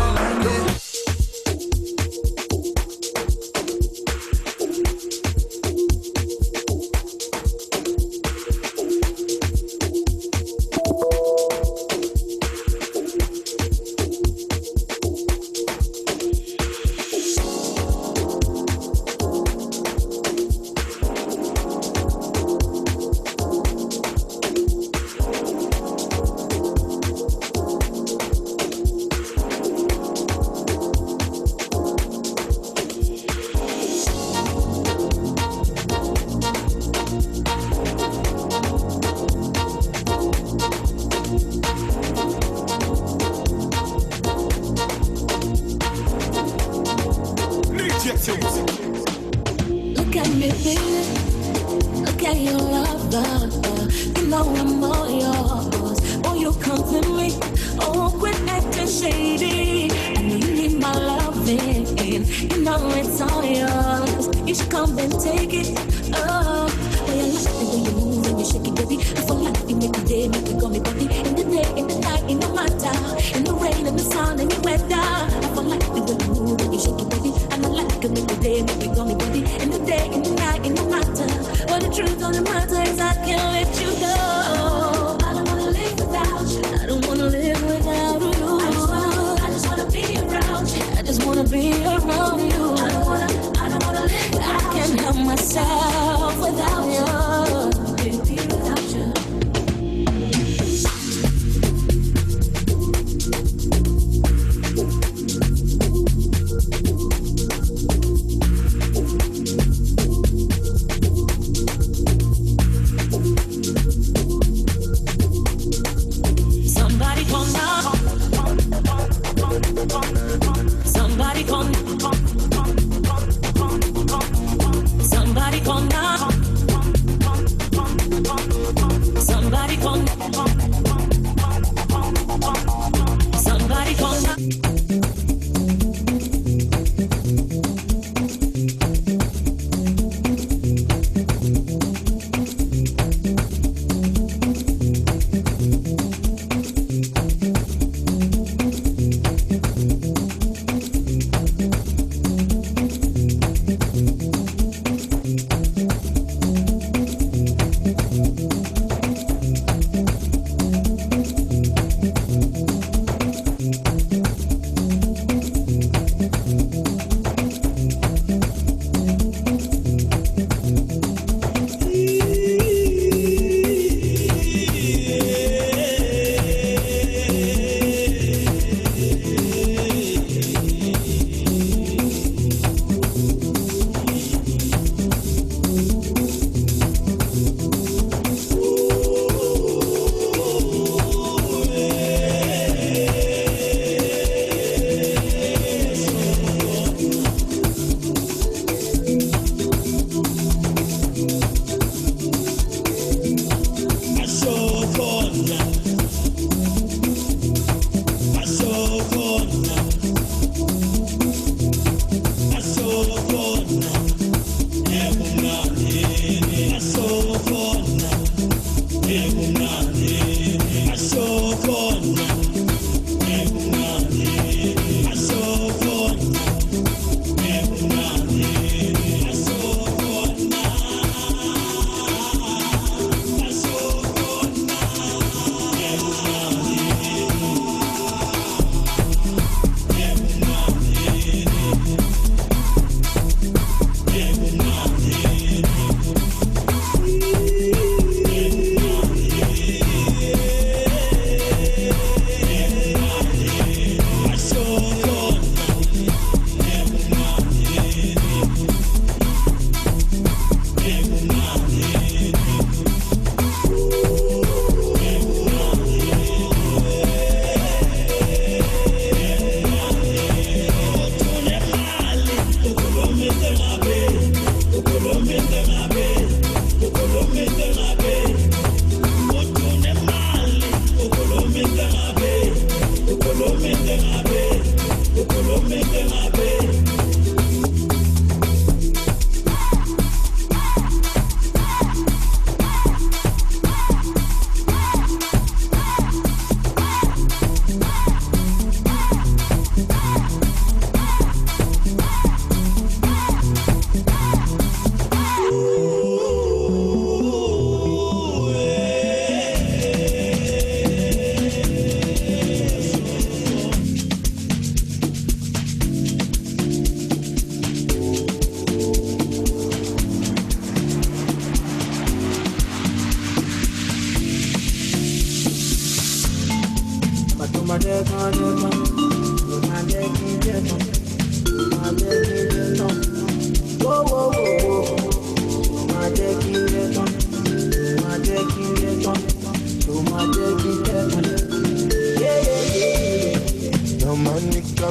Look at me, baby. Look at your love. You know I'm all yours. Oh, you come to me. Oh, quit acting shady. I know you need my loving. You know it's all yours. You should come and take it. Oh, well, I like the way you move and you shake it, baby. I feel like you make the day, make it go me body. In the day, in the night, in the matter. In the rain, in the sun, in the weather. I feel like the way you move and you shake it, baby. And I like to make the day, make it go me body. In the day, in the night, in the matter. But the truth of the matter is I can't let you go. I don't wanna live without you. I don't wanna live without you. I just wanna be around you. I just wanna be around you. I don't wanna live without you. I can't help myself without you. Can't be without you.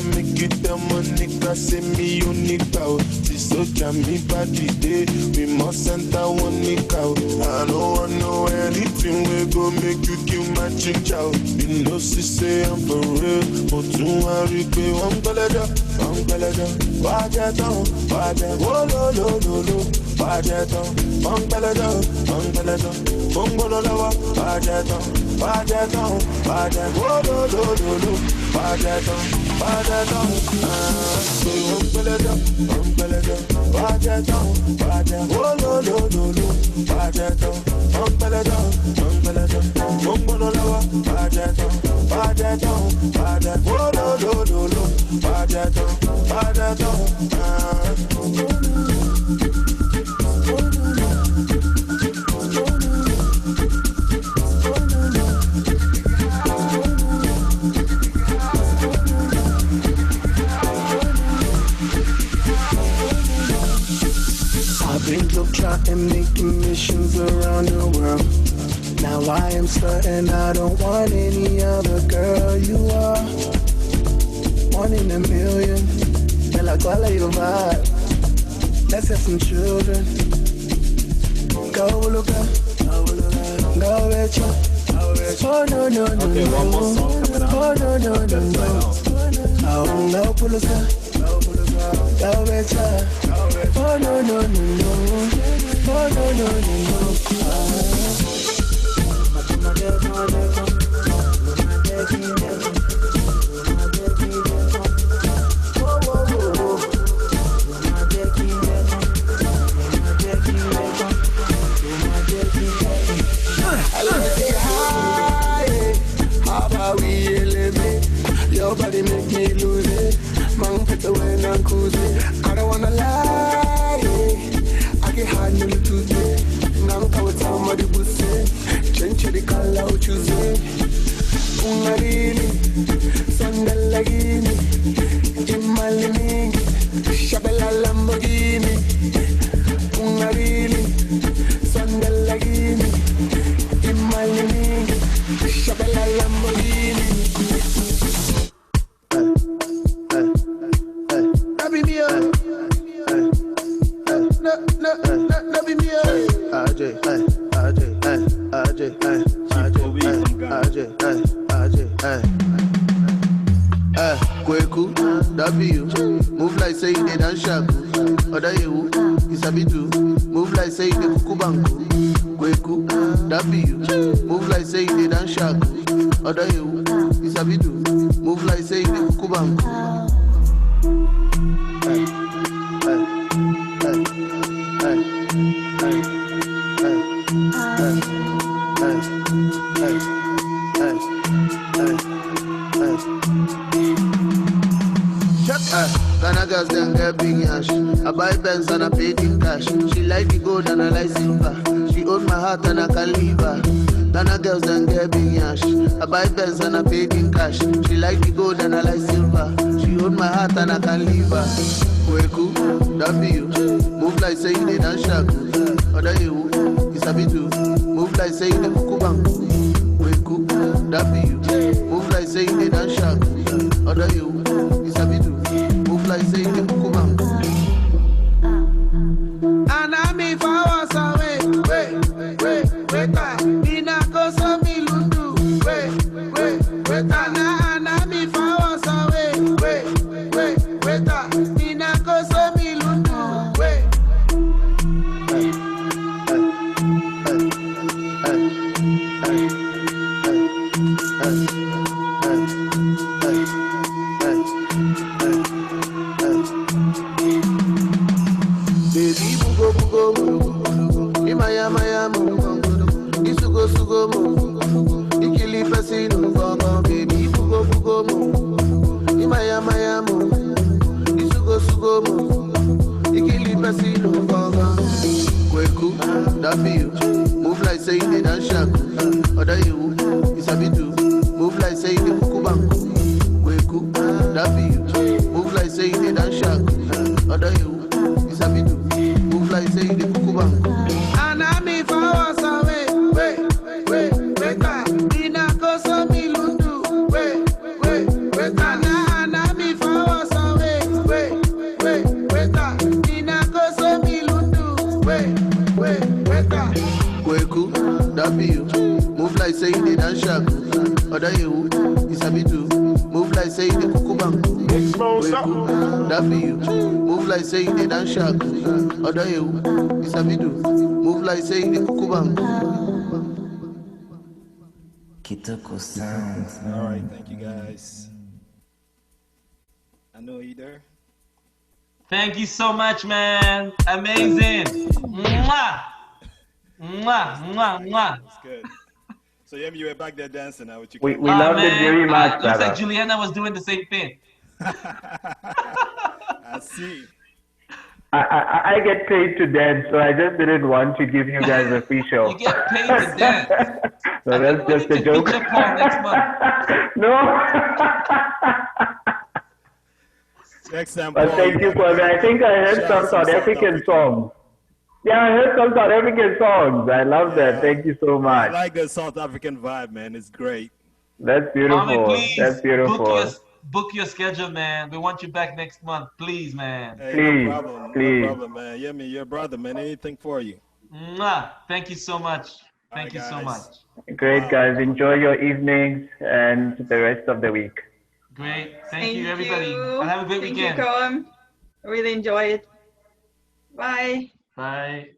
Make it the money, say me unique out. This so me body day, we must enter one nick out. I don't want know anything we go make you kill my chick out. You know she say I'm for real, but you are real. I'm galada, watch it down, oh no no no no, watch it down, I'm galada, mongolo watch it down, oh no no no no, watch it down. And making missions around the world. Now I am certain I don't want any other girl. You are one in a million. Me la cual you vibe. Let's have some children. Go look up, go with you. Oh no no no no. Oh no no no no. Oh no pull us up, go with you. Oh no no no no. Oh no no no no. How about we elevate? Your body make me lose it. Man, put away and cruising. I don't wanna lie. I get hard to today. Now I would tell my bussy. Change the color out Tuesday. Una really Sandalagini. Imalini. Shabella Lamborghini. Una really Sandalagini. Imalini. Shabella Lamborghini. Kweku, W, move like say they dance shaku. Oda you, Isabitu, move like say they kukubanku. Kweku, W, move like say they dance shaku. Oda you, Isabitu, move like say they kukubanku. Ghana girls then get big yash. I buy Benz and I pay in cash. She like the gold and I like silver. She own my heart and I can leave her. Ghana girls then get big yash. I buy Benz and I pay in cash. She like the gold and I like silver. She own my heart and I can leave her. Kweku, that be you. Move like say you did and shaku. Oda you, Isabitu. Move like say you did kukubanku. Kweku, that be you. Move like say you did and shaku. Oda you, Isabitu. Move like say you did kukubanku. And I'm if I was away, wait, Nina goes on me lundu, wait, and I'm if I was away, wait, Nina goes on me lundu, wait. shack. Other you, is a bit too. Move like say the kukubanku. That be you. Move like say the dance shack. Other you, is a bit too. Move like say the kukubanku. Kitoko Sounds. All right, thank you guys. I know you there. Thank you so much, man. Amazing. Mwah. Mwah, mwah, mwah. That's good. So Yemi, you were back there dancing now with you. We loved it very much, looks brother. like Juliana was doing the same thing. I see. I get paid to dance, so I just didn't want to give you guys a free show. You get paid to dance. So that's just a joke. Next month. No. Next time, But thank you, Kwame. I think I heard some South African songs. Yeah, I heard some South African songs. I love that. Thank you so much. I like the South African vibe, man. It's great. That's beautiful. Kwame, please, That's beautiful. book your schedule, man. We want you back next month, please, man. Hey, Please, no problem, please. no problem, man. Yemi, your brother, man. Anything for you. Mwah. Thank you so much. Thank you so much. Great, guys. Enjoy your evenings and the rest of the week. Great. Thank you, everybody. And have a great Thank weekend. you, Koam. Really enjoy it. Bye. Bye.